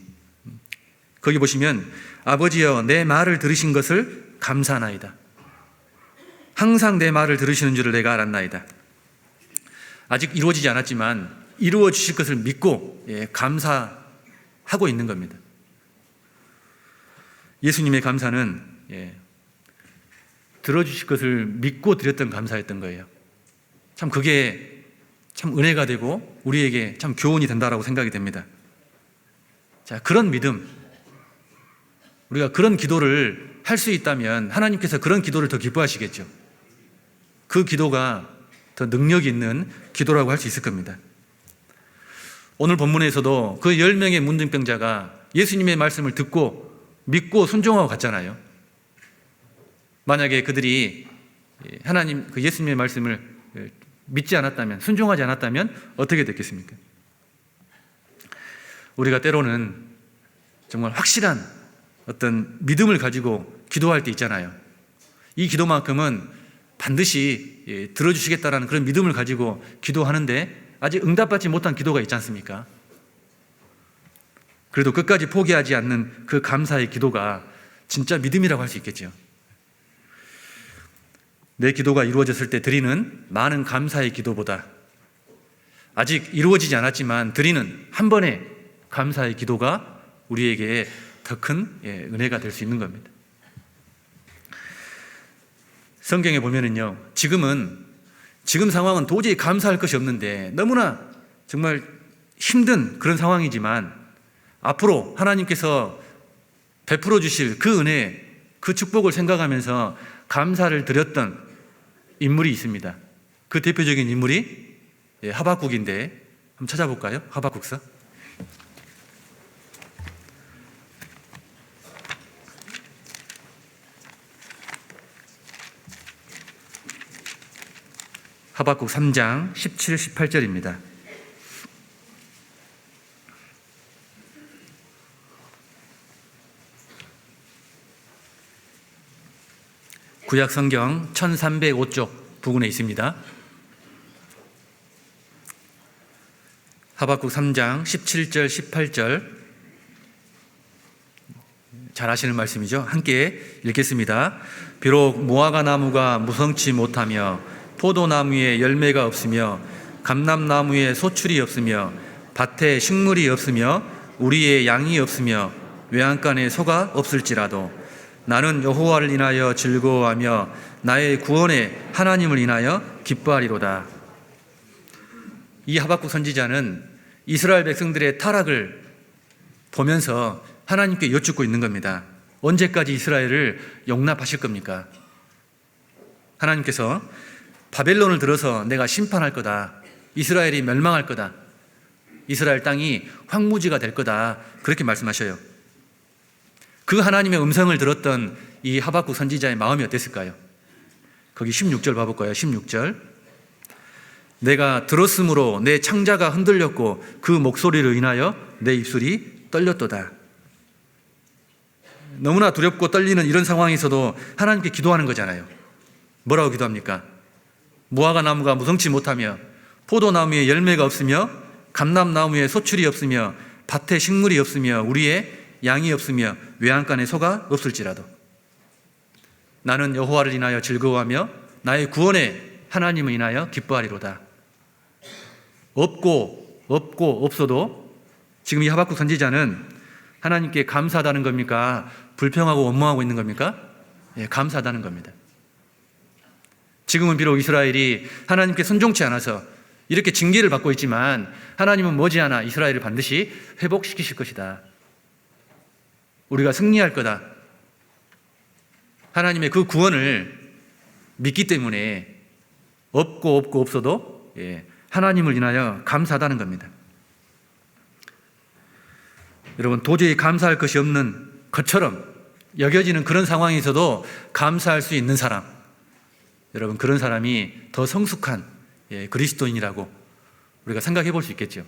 거기 보시면 아버지여 내 말을 들으신 것을 감사하나이다. 항상 내 말을 들으시는 줄을 내가 알았나이다. 아직 이루어지지 않았지만 이루어 주실 것을 믿고 감사하고 있는 겁니다. 예수님의 감사는 들어주실 것을 믿고 드렸던 감사였던 거예요. 참 그게 참 은혜가 되고 우리에게 참 교훈이 된다라고 생각이 됩니다. 자, 그런 믿음, 우리가 그런 기도를 할 수 있다면 하나님께서 그런 기도를 더 기뻐하시겠죠. 그 기도가 더 능력 있는 기도라고 할 수 있을 겁니다. 오늘 본문에서도 그 10명의 문둥병자가 예수님의 말씀을 듣고 믿고 순종하고 갔잖아요. 만약에 그들이 하나님 그 예수님의 말씀을 믿지 않았다면, 순종하지 않았다면 어떻게 됐겠습니까? 우리가 때로는 정말 확실한 어떤 믿음을 가지고 기도할 때 있잖아요. 이 기도만큼은 반드시 들어주시겠다라는 그런 믿음을 가지고 기도하는데 아직 응답받지 못한 기도가 있지 않습니까? 그래도 끝까지 포기하지 않는 그 감사의 기도가 진짜 믿음이라고 할 수 있겠죠. 내 기도가 이루어졌을 때 드리는 많은 감사의 기도보다 아직 이루어지지 않았지만 드리는 한 번의 감사의 기도가 우리에게 더 큰 은혜가 될 수 있는 겁니다. 성경에 보면은요, 지금 상황은 도저히 감사할 것이 없는데 너무나 정말 힘든 그런 상황이지만 앞으로 하나님께서 베풀어 주실 그 은혜, 그 축복을 생각하면서 감사를 드렸던 인물이 있습니다. 그 대표적인 인물이 하박국인데 한번 찾아볼까요? 하박국서. 하박국 3장 17, 18절입니다. 구약 성경 1305쪽 부근에 있습니다. 하박국 3장 17절, 18절 잘 아시는 말씀이죠. 함께 읽겠습니다. 비록 무화과 나무가 무성치 못하며 포도나무에 열매가 없으며 감람나무에 소출이 없으며 밭에 식물이 없으며 우리의 양이 없으며 외양간에 소가 없을지라도 나는 여호와를 인하여 즐거워하며 나의 구원의 하나님을 인하여 기뻐하리로다. 이 하박국 선지자는 이스라엘 백성들의 타락을 보면서 하나님께 여쭙고 있는 겁니다. 언제까지 이스라엘을 용납하실 겁니까? 하나님께서 바벨론을 들어서 내가 심판할 거다. 이스라엘이 멸망할 거다. 이스라엘 땅이 황무지가 될 거다. 그렇게 말씀하셔요. 그 하나님의 음성을 들었던 이 하박국 선지자의 마음이 어땠을까요? 거기 16절 봐볼까요? 16절. 내가 들었으므로 내 창자가 흔들렸고 그 목소리로 인하여 내 입술이 떨렸도다. 너무나 두렵고 떨리는 이런 상황에서도 하나님께 기도하는 거잖아요. 뭐라고 기도합니까? 무화과 나무가 무성치 못하며 포도나무에 열매가 없으며 감람나무에 소출이 없으며 밭에 식물이 없으며 우리의 양이 없으며 외양간에 소가 없을지라도 나는 여호와를 인하여 즐거워하며 나의 구원의 하나님을 인하여 기뻐하리로다. 없고 없어도 지금 이 하박국 선지자는 하나님께 감사하다는 겁니까? 불평하고 원망하고 있는 겁니까? 예, 감사하다는 겁니다. 지금은 비록 이스라엘이 하나님께 순종치 않아서 이렇게 징계를 받고 있지만 하나님은 머지않아 이스라엘을 반드시 회복시키실 것이다. 우리가 승리할 거다. 하나님의 그 구원을 믿기 때문에 없고 없어도 하나님을 인하여 감사하다는 겁니다. 여러분, 도저히 감사할 것이 없는 것처럼 여겨지는 그런 상황에서도 감사할 수 있는 사람, 여러분, 그런 사람이 더 성숙한 그리스도인이라고 우리가 생각해 볼 수 있겠죠.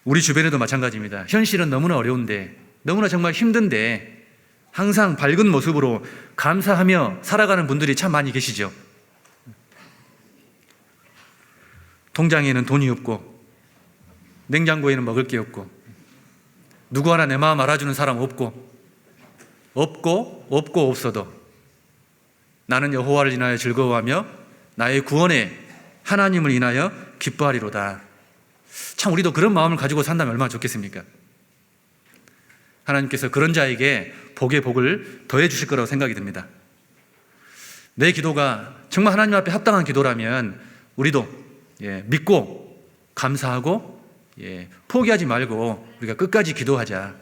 우리 주변에도 마찬가지입니다. 현실은 너무나 어려운데, 너무나 정말 힘든데 항상 밝은 모습으로 감사하며 살아가는 분들이 참 많이 계시죠. 통장에는 돈이 없고 냉장고에는 먹을 게 없고 누구 하나 내 마음 알아주는 사람 없고 없어도 나는 여호와를 인하여 즐거워하며 나의 구원의 하나님을 인하여 기뻐하리로다. 참 우리도 그런 마음을 가지고 산다면 얼마나 좋겠습니까? 하나님께서 그런 자에게 복의 복을 더해 주실 거라고 생각이 듭니다. 내 기도가 정말 하나님 앞에 합당한 기도라면 우리도 믿고 감사하고 포기하지 말고 우리가 끝까지 기도하자.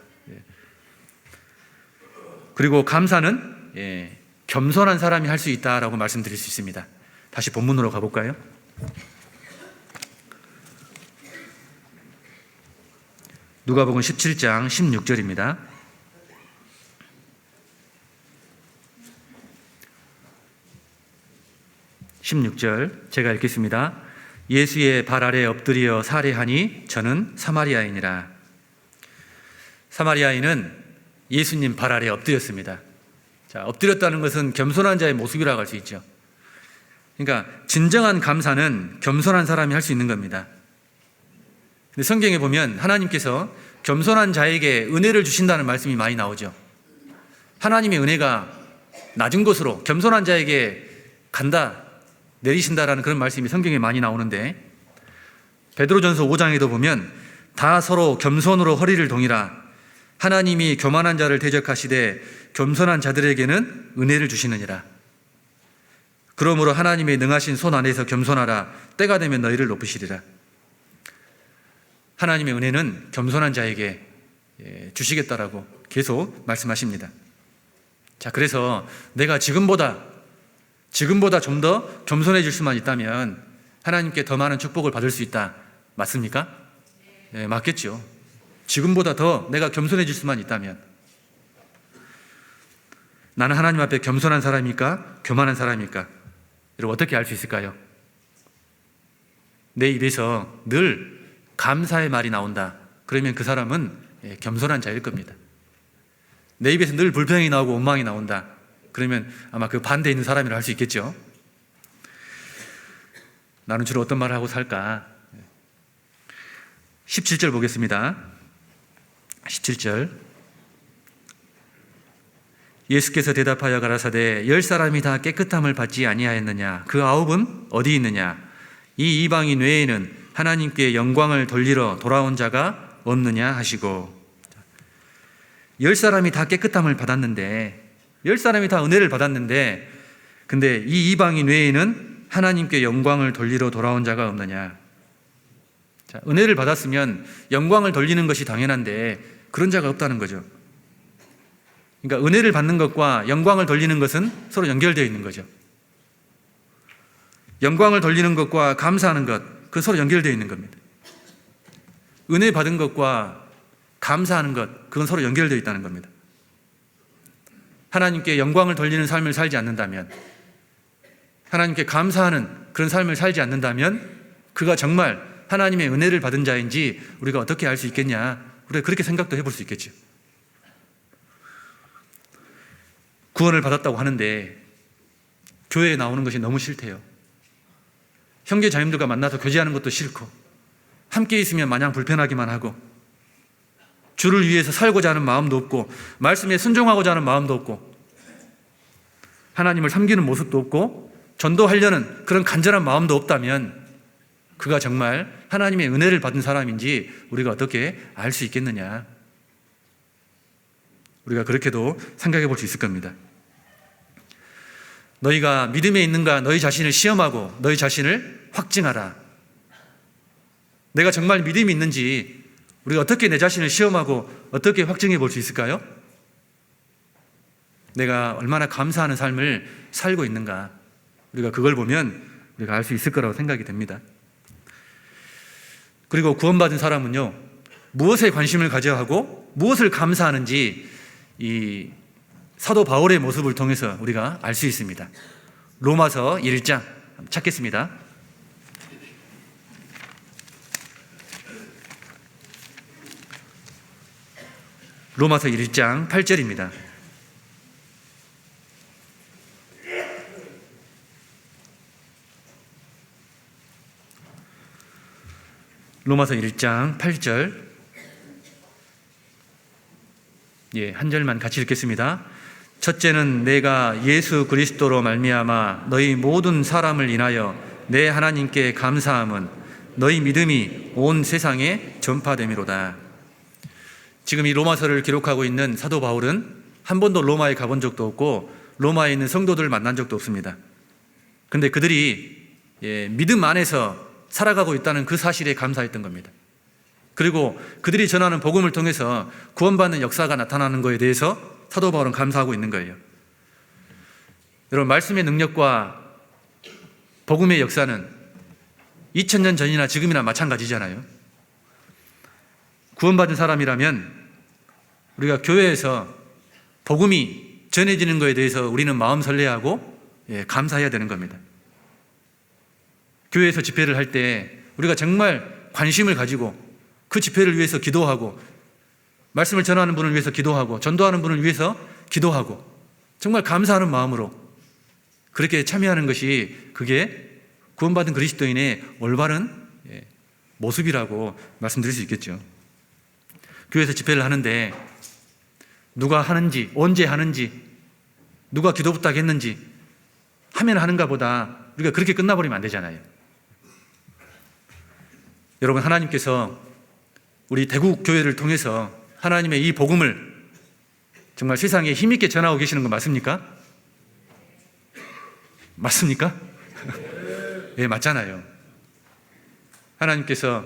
그리고 감사는 겸손한 사람이 할 수 있다라고 말씀드릴 수 있습니다. 다시 본문으로 가볼까요? 누가복음 17장 16절입니다. 16절 제가 읽겠습니다. 예수의 발 아래 엎드려 살해하니 저는 사마리아인이라. 사마리아인은 예수님 발 아래 엎드렸습니다. 자, 엎드렸다는 것은 겸손한 자의 모습이라고 할 수 있죠. 그러니까 진정한 감사는 겸손한 사람이 할 수 있는 겁니다. 근데 성경에 보면 하나님께서 겸손한 자에게 은혜를 주신다는 말씀이 많이 나오죠. 하나님의 은혜가 낮은 곳으로 겸손한 자에게 간다, 내리신다라는 그런 말씀이 성경에 많이 나오는데, 베드로전서 5장에도 보면 다 서로 겸손으로 허리를 동이라 하나님이 교만한 자를 대적하시되 겸손한 자들에게는 은혜를 주시느니라. 그러므로 하나님의 능하신 손 안에서 겸손하라. 때가 되면 너희를 높이시리라. 하나님의 은혜는 겸손한 자에게 주시겠다라고 계속 말씀하십니다. 자, 그래서 내가 지금보다 좀 더 겸손해질 수만 있다면 하나님께 더 많은 축복을 받을 수 있다. 맞습니까? 네, 맞겠죠. 지금보다 더 내가 겸손해질 수만 있다면. 나는 하나님 앞에 겸손한 사람입니까? 교만한 사람입니까? 여러분, 어떻게 알 수 있을까요? 내 입에서 늘 감사의 말이 나온다. 그러면 그 사람은 겸손한 자일 겁니다. 내 입에서 늘 불평이 나오고 원망이 나온다. 그러면 아마 그 반대에 있는 사람이라 할 수 있겠죠. 나는 주로 어떤 말을 하고 살까? 17절 보겠습니다. 17절. 예수께서 대답하여 가라사대 10사람이 다 깨끗함을 받지 아니하였느냐? 그 9은 어디 있느냐? 이 이방인 외에는 하나님께 영광을 돌리러 돌아온 자가 없느냐 하시고. 10사람이 다 깨끗함을 받았는데, 10사람이 다 은혜를 받았는데, 근데 이 이방인 외에는 하나님께 영광을 돌리러 돌아온 자가 없느냐? 자, 은혜를 받았으면 영광을 돌리는 것이 당연한데 그런 자가 없다는 거죠. 그러니까 은혜를 받는 것과 영광을 돌리는 것은 서로 연결되어 있는 거죠. 영광을 돌리는 것과 감사하는 것, 그건 서로 연결되어 있는 겁니다. 은혜 받은 것과 감사하는 것, 그건 서로 연결되어 있다는 겁니다. 하나님께 영광을 돌리는 삶을 살지 않는다면, 하나님께 감사하는 그런 삶을 살지 않는다면 그가 정말 하나님의 은혜를 받은 자인지 우리가 어떻게 알 수 있겠냐? 우리가 그렇게 생각도 해볼 수 있겠죠. 구원을 받았다고 하는데 교회에 나오는 것이 너무 싫대요. 형제 자매들과 만나서 교제하는 것도 싫고, 함께 있으면 마냥 불편하기만 하고, 주를 위해서 살고자 하는 마음도 없고, 말씀에 순종하고자 하는 마음도 없고, 하나님을 섬기는 모습도 없고, 전도하려는 그런 간절한 마음도 없다면 그가 정말 하나님의 은혜를 받은 사람인지 우리가 어떻게 알 수 있겠느냐. 우리가 그렇게도 생각해 볼 수 있을 겁니다. 너희가 믿음에 있는가 너희 자신을 시험하고 너희 자신을 확증하라. 내가 정말 믿음이 있는지 우리가 어떻게 내 자신을 시험하고 어떻게 확증해 볼 수 있을까요? 내가 얼마나 감사하는 삶을 살고 있는가. 우리가 그걸 보면 우리가 알 수 있을 거라고 생각이 됩니다. 그리고 구원받은 사람은요, 무엇에 관심을 가져야 하고 무엇을 감사하는지 이 사도 바울의 모습을 통해서 우리가 알 수 있습니다. 로마서 1장 찾겠습니다. 로마서 1장 8절입니다. 로마서 1장 8절. 한 절만 같이 읽겠습니다. 첫째는 내가 예수 그리스도로 말미암아 너희 모든 사람을 인하여 내 하나님께 감사함은 너희 믿음이 온 세상에 전파됨이로다. 지금 이 로마서를 기록하고 있는 사도 바울은 한 번도 로마에 가본 적도 없고 로마에 있는 성도들을 만난 적도 없습니다. 그런데 그들이 믿음 안에서 살아가고 있다는 그 사실에 감사했던 겁니다. 그리고 그들이 전하는 복음을 통해서 구원받는 역사가 나타나는 것에 대해서 사도 바울은 감사하고 있는 거예요. 여러분, 말씀의 능력과 복음의 역사는 2000년 전이나 지금이나 마찬가지잖아요. 구원받은 사람이라면 우리가 교회에서 복음이 전해지는 것에 대해서 우리는 마음 설레하고 감사해야 되는 겁니다. 교회에서 집회를 할 때 우리가 정말 관심을 가지고 그 집회를 위해서 기도하고 말씀을 전하는 분을 위해서 기도하고 전도하는 분을 위해서 기도하고 정말 감사하는 마음으로 그렇게 참여하는 것이 그게 구원받은 그리스도인의 올바른 모습이라고 말씀드릴 수 있겠죠. 교회에서 집회를 하는데 누가 하는지, 언제 하는지, 누가 기도 부탁했는지 하면 하는가 보다 우리가 그렇게 끝나버리면 안 되잖아요. 여러분, 하나님께서 우리 대구 교회를 통해서 하나님의 이 복음을 정말 세상에 힘있게 전하고 계시는 거 맞습니까? 맞습니까? 네, 맞잖아요. 하나님께서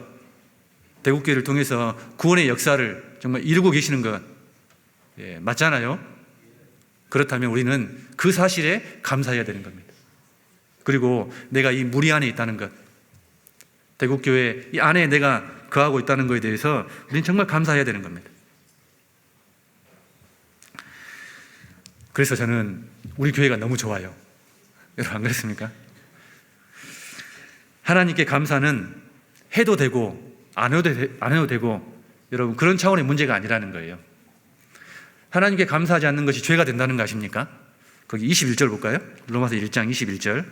대구 교회를 통해서 구원의 역사를 정말 이루고 계시는 것 맞잖아요. 그렇다면 우리는 그 사실에 감사해야 되는 겁니다. 그리고 내가 이 무리 안에 있다는 것, 대국교회 이 안에 내가 거하고 있다는 것에 대해서 우리는 정말 감사해야 되는 겁니다. 그래서 저는 우리 교회가 너무 좋아요. 여러분, 안 그렇습니까? 하나님께 감사는 해도 되고 안 해도 되고 여러분, 그런 차원의 문제가 아니라는 거예요. 하나님께 감사하지 않는 것이 죄가 된다는 거 아십니까? 거기 21절 볼까요? 로마서 1장 21절.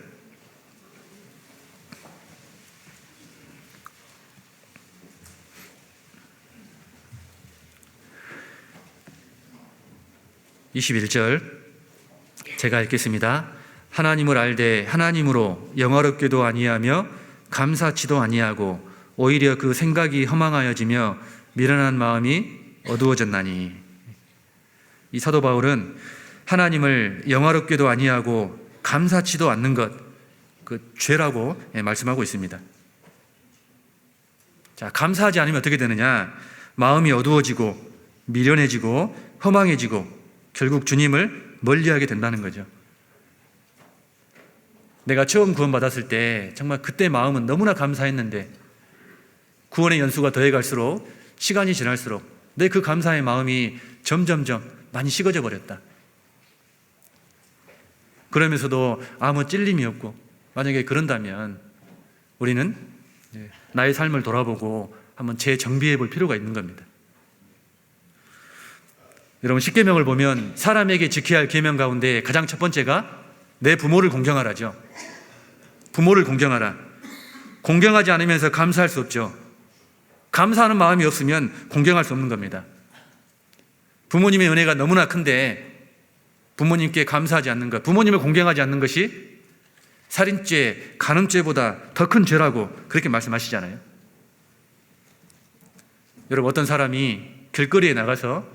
제가 읽겠습니다. 하나님을 알되 하나님으로 영화롭게도 아니하며 감사치도 아니하고 오히려 그 생각이 허망하여지며 미련한 마음이 어두워졌나니. 이 사도 바울은 하나님을 영화롭게도 아니하고 감사치도 않는 것, 그 죄라고 말씀하고 있습니다. 자, 감사하지 않으면 어떻게 되느냐? 마음이 어두워지고 미련해지고 허망해지고 결국 주님을 멀리하게 된다는 거죠. 내가 처음 구원받았을 때 정말 그때 마음은 너무나 감사했는데 구원의 연수가 더해갈수록 시간이 지날수록 내 그 감사의 마음이 점점점 많이 식어져 버렸다. 그러면서도 아무 찔림이 없고, 만약에 그런다면 우리는 나의 삶을 돌아보고 한번 재정비해 볼 필요가 있는 겁니다. 여러분, 십계명을 보면 사람에게 지켜야 할 계명 가운데 가장 첫 번째가 내 부모를 공경하라죠. 부모를 공경하라. 공경하지 않으면서 감사할 수 없죠. 감사하는 마음이 없으면 공경할 수 없는 겁니다. 부모님의 은혜가 너무나 큰데 부모님께 감사하지 않는 것, 부모님을 공경하지 않는 것이 살인죄, 간음죄보다 더 큰 죄라고 그렇게 말씀하시잖아요. 여러분, 어떤 사람이 길거리에 나가서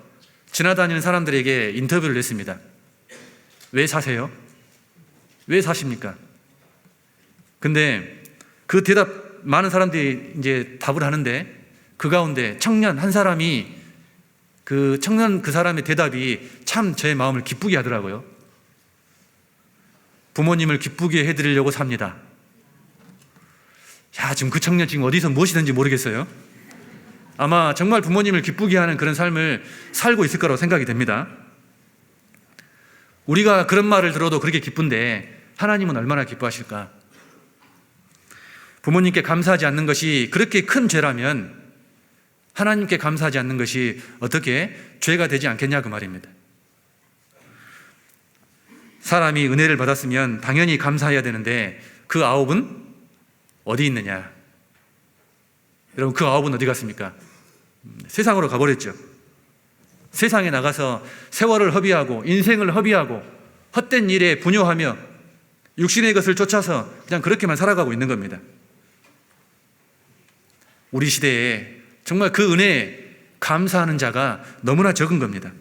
지나다니는 사람들에게 인터뷰를 했습니다. 왜 사세요? 왜 사십니까? 근데 그 대답 많은 사람들이 이제 답을 하는데 그 가운데 청년 한 사람이 그 사람의 대답이 참 제 마음을 기쁘게 하더라고요. 부모님을 기쁘게 해드리려고 삽니다. 야, 지금 그 청년 지금 어디서 무엇이든지 모르겠어요. 아마 정말 부모님을 기쁘게 하는 그런 삶을 살고 있을 거라고 생각이 됩니다. 우리가 그런 말을 들어도 그렇게 기쁜데 하나님은 얼마나 기뻐하실까? 부모님께 감사하지 않는 것이 그렇게 큰 죄라면 하나님께 감사하지 않는 것이 어떻게 죄가 되지 않겠냐 그 말입니다. 사람이 은혜를 받았으면 당연히 감사해야 되는데 그 아홉은 어디 있느냐? 여러분, 그 아홉은 어디 갔습니까? 세상으로 가버렸죠. 세상에 나가서 세월을 허비하고 인생을 허비하고 헛된 일에 분요하며 육신의 것을 쫓아서 그냥 그렇게만 살아가고 있는 겁니다. 우리 시대에 정말 그 은혜에 감사하는 자가 너무나 적은 겁니다.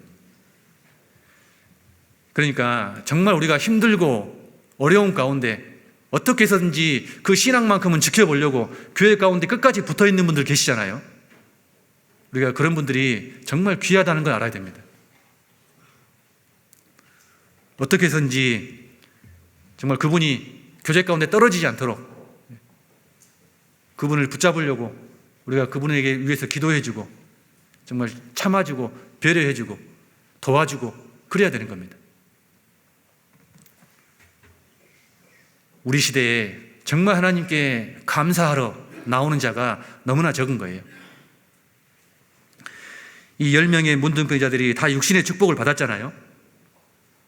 그러니까 정말 우리가 힘들고 어려운 가운데 어떻게 해서든지 그 신앙만큼은 지켜보려고 교회 가운데 끝까지 붙어 있는 분들 계시잖아요. 우리가 그런 분들이 정말 귀하다는 걸 알아야 됩니다. 어떻게 해서든지 정말 그분이 교제 가운데 떨어지지 않도록 그분을 붙잡으려고 우리가 그분에게 위해서 기도해주고 정말 참아주고 배려해주고 도와주고 그래야 되는 겁니다. 우리 시대에 정말 하나님께 감사하러 나오는 자가 너무나 적은 거예요. 이 10명의 문둥병자들이 다 육신의 축복을 받았잖아요.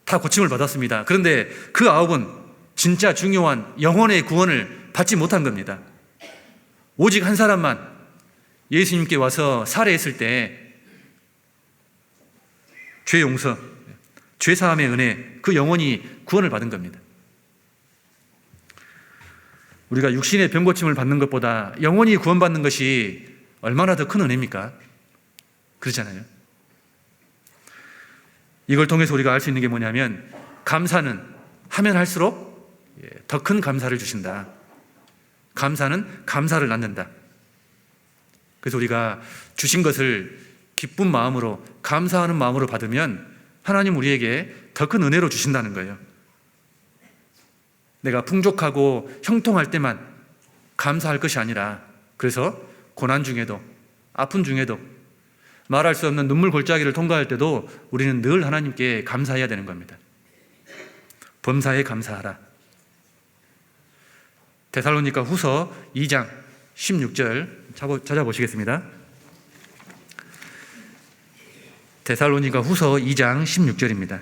다 고침을 받았습니다. 그런데 그 9은 진짜 중요한 영혼의 구원을 받지 못한 겁니다. 오직 한 사람만 예수님께 와서 살해했을 때 죄 용서, 죄 사함의 은혜, 그 영혼이 구원을 받은 겁니다. 우리가 육신의 병 고침을 받는 것보다 영혼이 구원받는 것이 얼마나 더 큰 은혜입니까? 그렇잖아요. 이걸 통해서 우리가 알 수 있는 게 뭐냐면 감사는 하면 할수록 더 큰 감사를 주신다. 감사는 감사를 낳는다. 그래서 우리가 주신 것을 기쁜 마음으로 감사하는 마음으로 받으면 하나님 우리에게 더 큰 은혜로 주신다는 거예요. 내가 풍족하고 형통할 때만 감사할 것이 아니라 그래서 고난 중에도 아픔 중에도 말할 수 없는 눈물 골짜기를 통과할 때도 우리는 늘 하나님께 감사해야 되는 겁니다. 범사에 감사하라. 데살로니가 후서 2장 16절 찾아보시겠습니다. 데살로니가 후서 2장 16절입니다.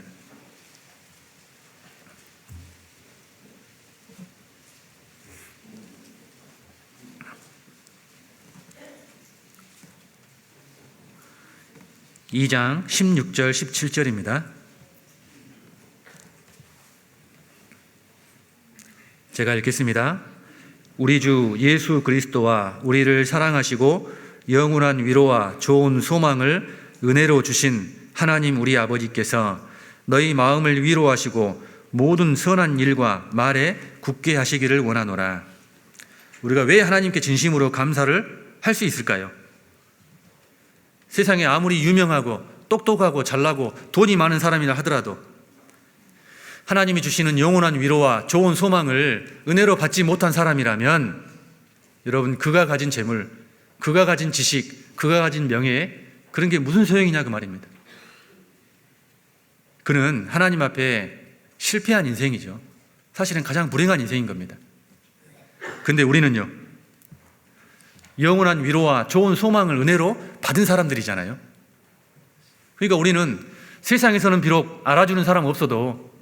(2장) 16절 17절입니다. 제가 읽겠습니다. 우리 주 예수 그리스도와 우리를 사랑하시고 영원한 위로와 좋은 소망을 은혜로 주신 하나님 우리 아버지께서 너희 마음을 위로하시고 모든 선한 일과 말에 굳게 하시기를 원하노라. 우리가 왜 하나님께 진심으로 감사를 할 수 있을까요? 세상에 아무리 유명하고 똑똑하고 잘나고 돈이 많은 사람이라 하더라도 하나님이 주시는 영원한 위로와 좋은 소망을 은혜로 받지 못한 사람이라면 여러분, 그가 가진 재물, 그가 가진 지식, 그가 가진 명예, 그런 게 무슨 소용이냐 그 말입니다. 그는 하나님 앞에 실패한 인생이죠. 사실은 가장 불행한 인생인 겁니다. 근데 우리는요, 영원한 위로와 좋은 소망을 은혜로 받은 사람들이잖아요. 그러니까 우리는 세상에서는 비록 알아주는 사람 없어도,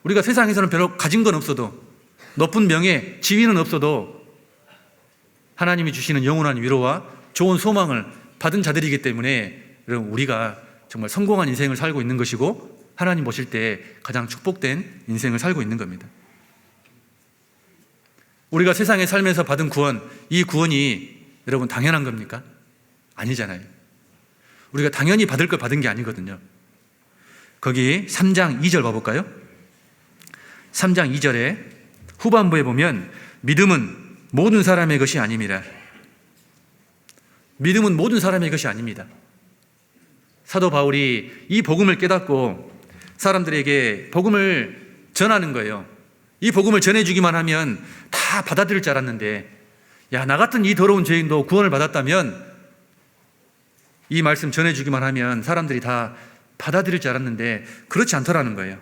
우리가 세상에서는 비록 가진 건 없어도, 높은 명예, 지위는 없어도 하나님이 주시는 영원한 위로와 좋은 소망을 받은 자들이기 때문에 여러분, 우리가 정말 성공한 인생을 살고 있는 것이고 하나님 보실 때 가장 축복된 인생을 살고 있는 겁니다. 우리가 세상에 살면서 받은 구원, 이 구원이 여러분 당연한 겁니까? 아니잖아요. 우리가 당연히 받을 걸 받은 게 아니거든요. 거기 3장 2절 봐볼까요? 3장 2절에 후반부에 보면 믿음은 모든 사람의 것이 아닙니다. 믿음은 모든 사람의 것이 아닙니다. 사도 바울이 이 복음을 깨닫고 사람들에게 복음을 전하는 거예요. 이 복음을 전해주기만 하면 다 받아들일 줄 알았는데, 야, 나 같은 이 더러운 죄인도 구원을 받았다면 이 말씀 전해주기만 하면 사람들이 다 받아들일 줄 알았는데 그렇지 않더라는 거예요.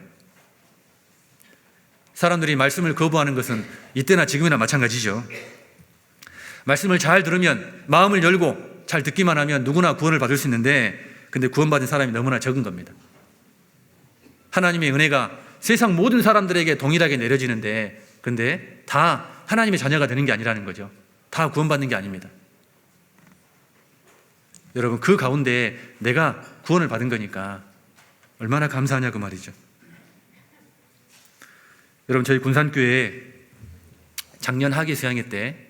사람들이 말씀을 거부하는 것은 이때나 지금이나 마찬가지죠. 말씀을 잘 들으면, 마음을 열고 잘 듣기만 하면 누구나 구원을 받을 수 있는데, 근데 구원받은 사람이 너무나 적은 겁니다. 하나님의 은혜가 세상 모든 사람들에게 동일하게 내려지는데, 근데 다 하나님의 자녀가 되는 게 아니라는 거죠. 다 구원받는 게 아닙니다. 여러분, 그 가운데 내가 구원을 받은 거니까 얼마나 감사하냐고 말이죠. 여러분, 저희 군산교회에 작년 하계 수양회 때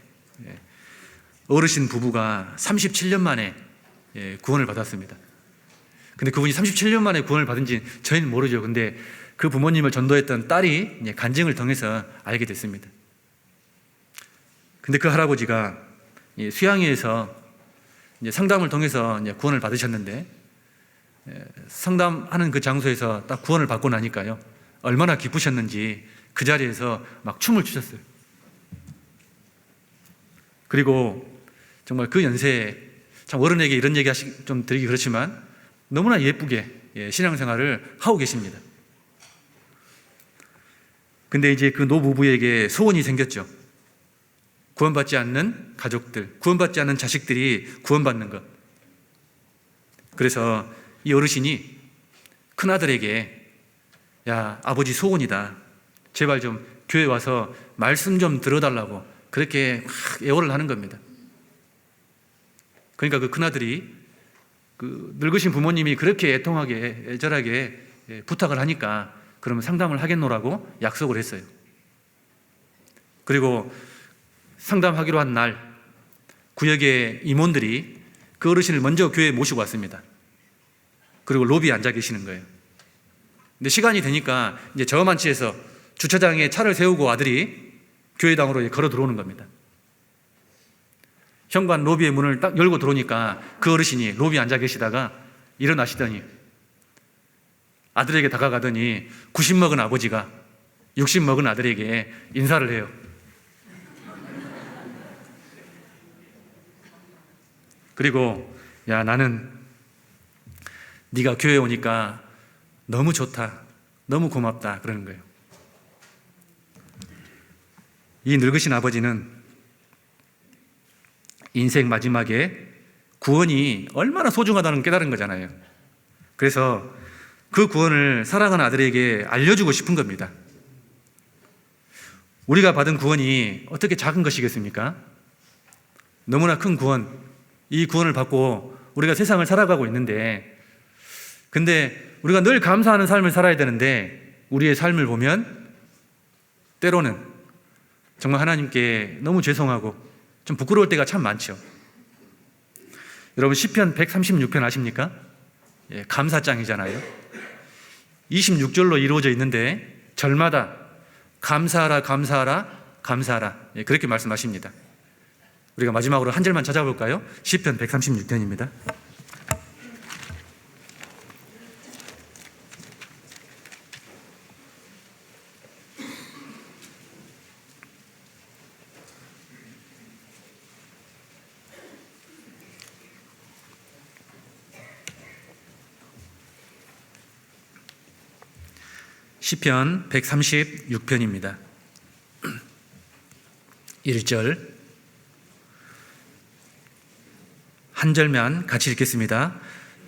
어르신 부부가 37년 만에 구원을 받았습니다. 근데 그분이 37년 만에 구원을 받은지 저희는 모르죠. 근데 그 부모님을 전도했던 딸이 간증을 통해서 알게 됐습니다. 근데 그 할아버지가 수양회에서 상담을 통해서 구원을 받으셨는데, 상담하는 그 장소에서 딱 구원을 받고 나니까요, 얼마나 기쁘셨는지 그 자리에서 막 춤을 추셨어요. 그리고 정말 그 연세에, 참 어른에게 이런 얘기 좀 드리기 그렇지만 너무나 예쁘게 신앙생활을 하고 계십니다. 근데 이제 그 노부부에게 소원이 생겼죠. 구원받지 않는 가족들, 구원받지 않는 자식들이 구원받는 것. 그래서 이 어르신이 큰아들에게, 야, 아버지 소원이다, 제발 좀 교회 와서 말씀 좀 들어달라고 그렇게 막 애원을 하는 겁니다. 그러니까 그 큰아들이 그 늙으신 부모님이 그렇게 애통하게 애절하게 부탁을 하니까 그러면 상담을 하겠노라고 약속을 했어요. 그리고 상담하기로 한 날, 구역의 임원들이 그 어르신을 먼저 교회에 모시고 왔습니다. 그리고 로비에 앉아 계시는 거예요. 근데 시간이 되니까 이제 저만치에서 주차장에 차를 세우고 아들이 교회당으로 걸어 들어오는 겁니다. 현관 로비의 문을 딱 열고 들어오니까 그 어르신이 로비에 앉아 계시다가 일어나시더니 아들에게 다가가더니 90 먹은 아버지가 60 먹은 아들에게 인사를 해요. 그리고, 야, 나는 네가 교회에 오니까 너무 좋다, 너무 고맙다 그러는 거예요. 이 늙으신 아버지는 인생 마지막에 구원이 얼마나 소중하다는 걸 깨달은 거잖아요. 그래서 그 구원을 사랑하는 아들에게 알려주고 싶은 겁니다. 우리가 받은 구원이 어떻게 작은 것이겠습니까? 너무나 큰 구원, 이 구원을 받고 우리가 세상을 살아가고 있는데, 근데 우리가 늘 감사하는 삶을 살아야 되는데 우리의 삶을 보면 때로는 정말 하나님께 너무 죄송하고 좀 부끄러울 때가 참 많죠. 여러분, 시편 136편 아십니까? 감사장이잖아요. 26절로 이루어져 있는데 절마다 감사하라, 감사하라, 감사하라, 그렇게 말씀하십니다. 우리가 마지막으로 한 절만 찾아볼까요? 시편 136편입니다. 시편 136편입니다. 1절 한 절만 같이 읽겠습니다.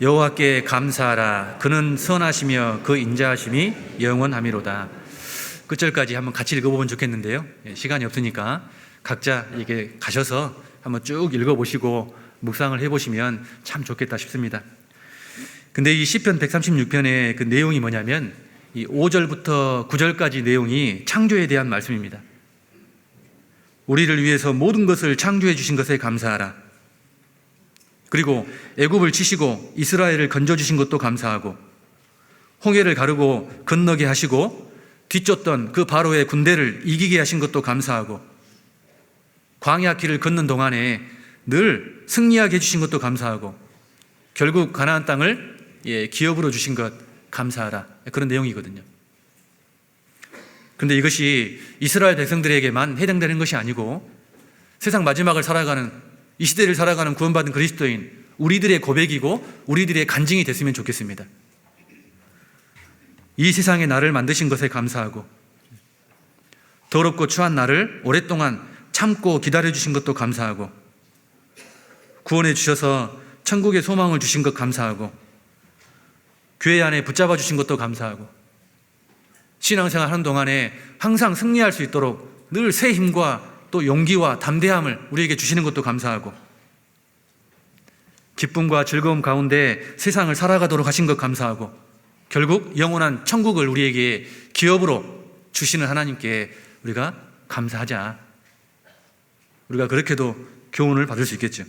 여호와께 감사하라. 그는 선하시며 그 인자하심이 영원하미로다. 끝절까지 한번 같이 읽어보면 좋겠는데요. 시간이 없으니까 각자 이게 가셔서 한번 쭉 읽어보시고 묵상을 해보시면 참 좋겠다 싶습니다. 근데 이 시편 136편의 그 내용이 뭐냐면 이 5절부터 9절까지 내용이 창조에 대한 말씀입니다. 우리를 위해서 모든 것을 창조해 주신 것에 감사하라. 그리고 애굽을 치시고 이스라엘을 건져주신 것도 감사하고, 홍해를 가르고 건너게 하시고 뒤쫓던 그 바로의 군대를 이기게 하신 것도 감사하고, 광야 길을 걷는 동안에 늘 승리하게 해주신 것도 감사하고, 결국 가나안 땅을 기업으로 주신 것 감사하라. 그런 내용이거든요. 그런데 이것이 이스라엘 백성들에게만 해당되는 것이 아니고 세상 마지막을 살아가는, 이 시대를 살아가는 구원받은 그리스도인 우리들의 고백이고 우리들의 간증이 됐으면 좋겠습니다. 이 세상에 나를 만드신 것에 감사하고, 더럽고 추한 나를 오랫동안 참고 기다려주신 것도 감사하고, 구원해 주셔서 천국의 소망을 주신 것 감사하고, 교회 안에 붙잡아 주신 것도 감사하고, 신앙생활 하는 동안에 항상 승리할 수 있도록 늘 새 힘과 또 용기와 담대함을 우리에게 주시는 것도 감사하고, 기쁨과 즐거움 가운데 세상을 살아가도록 하신 것 감사하고, 결국 영원한 천국을 우리에게 기업으로 주시는 하나님께 우리가 감사하자. 우리가 그렇게도 교훈을 받을 수 있겠죠.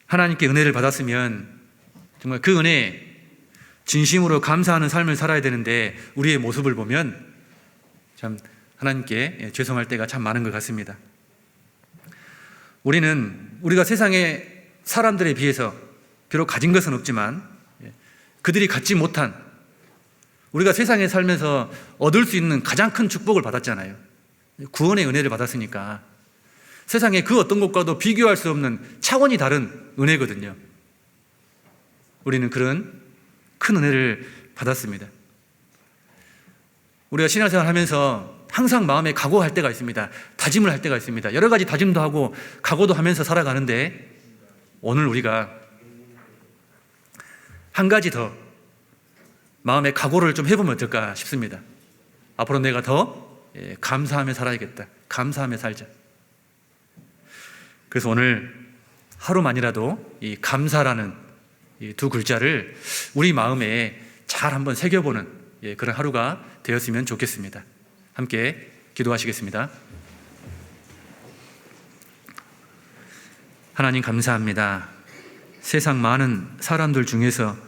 하나님께 은혜를 받았으면 정말 그 은혜에 진심으로 감사하는 삶을 살아야 되는데, 우리의 모습을 보면 참 하나님께 죄송할 때가 참 많은 것 같습니다. 우리가 세상의 사람들에 비해서 비록 가진 것은 없지만 그들이 갖지 못한, 우리가 세상에 살면서 얻을 수 있는 가장 큰 축복을 받았잖아요. 구원의 은혜를 받았으니까 세상의 그 어떤 것과도 비교할 수 없는 차원이 다른 은혜거든요. 우리는 그런 큰 은혜를 받았습니다. 우리가 신앙생활 하면서 항상 마음에 각오할 때가 있습니다. 다짐을 할 때가 있습니다. 여러 가지 다짐도 하고 각오도 하면서 살아가는데, 오늘 우리가 한 가지 더 마음의 각오를 좀 해보면 어떨까 싶습니다. 앞으로 내가 더 감사하며 살아야겠다. 감사하며 살자. 그래서 오늘 하루만이라도 이 감사라는 이 두 글자를 우리 마음에 잘 한번 새겨보는 그런 하루가 되었으면 좋겠습니다. 함께 기도하시겠습니다. 하나님 감사합니다. 세상 많은 사람들 중에서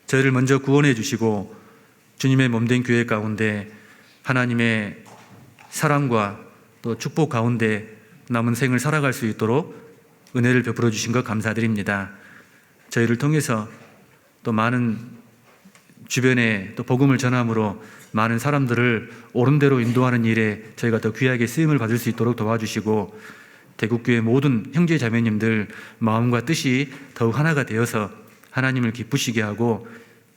저희를 먼저 구원해 주시고 주님의 몸된 교회 가운데 하나님의 사랑과 또 축복 가운데 남은 생을 살아갈 수 있도록 은혜를 베풀어 주신 것 감사드립니다. 저희를 통해서 또 많은 주변에 또 복음을 전함으로 많은 사람들을 옳은 대로 인도하는 일에 저희가 더 귀하게 쓰임을 받을 수 있도록 도와주시고, 대국교회 모든 형제 자매님들 마음과 뜻이 더욱 하나가 되어서 하나님을 기쁘시게 하고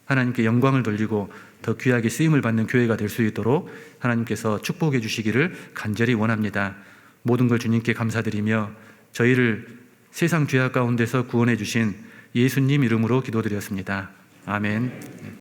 하나님께 영광을 돌리고 더 귀하게 쓰임을 받는 교회가 될 수 있도록 하나님께서 축복해 주시기를 간절히 원합니다. 모든 걸 주님께 감사드리며 저희를 세상 죄악 가운데서 구원해 주신 예수님 이름으로 기도드렸습니다. 아멘.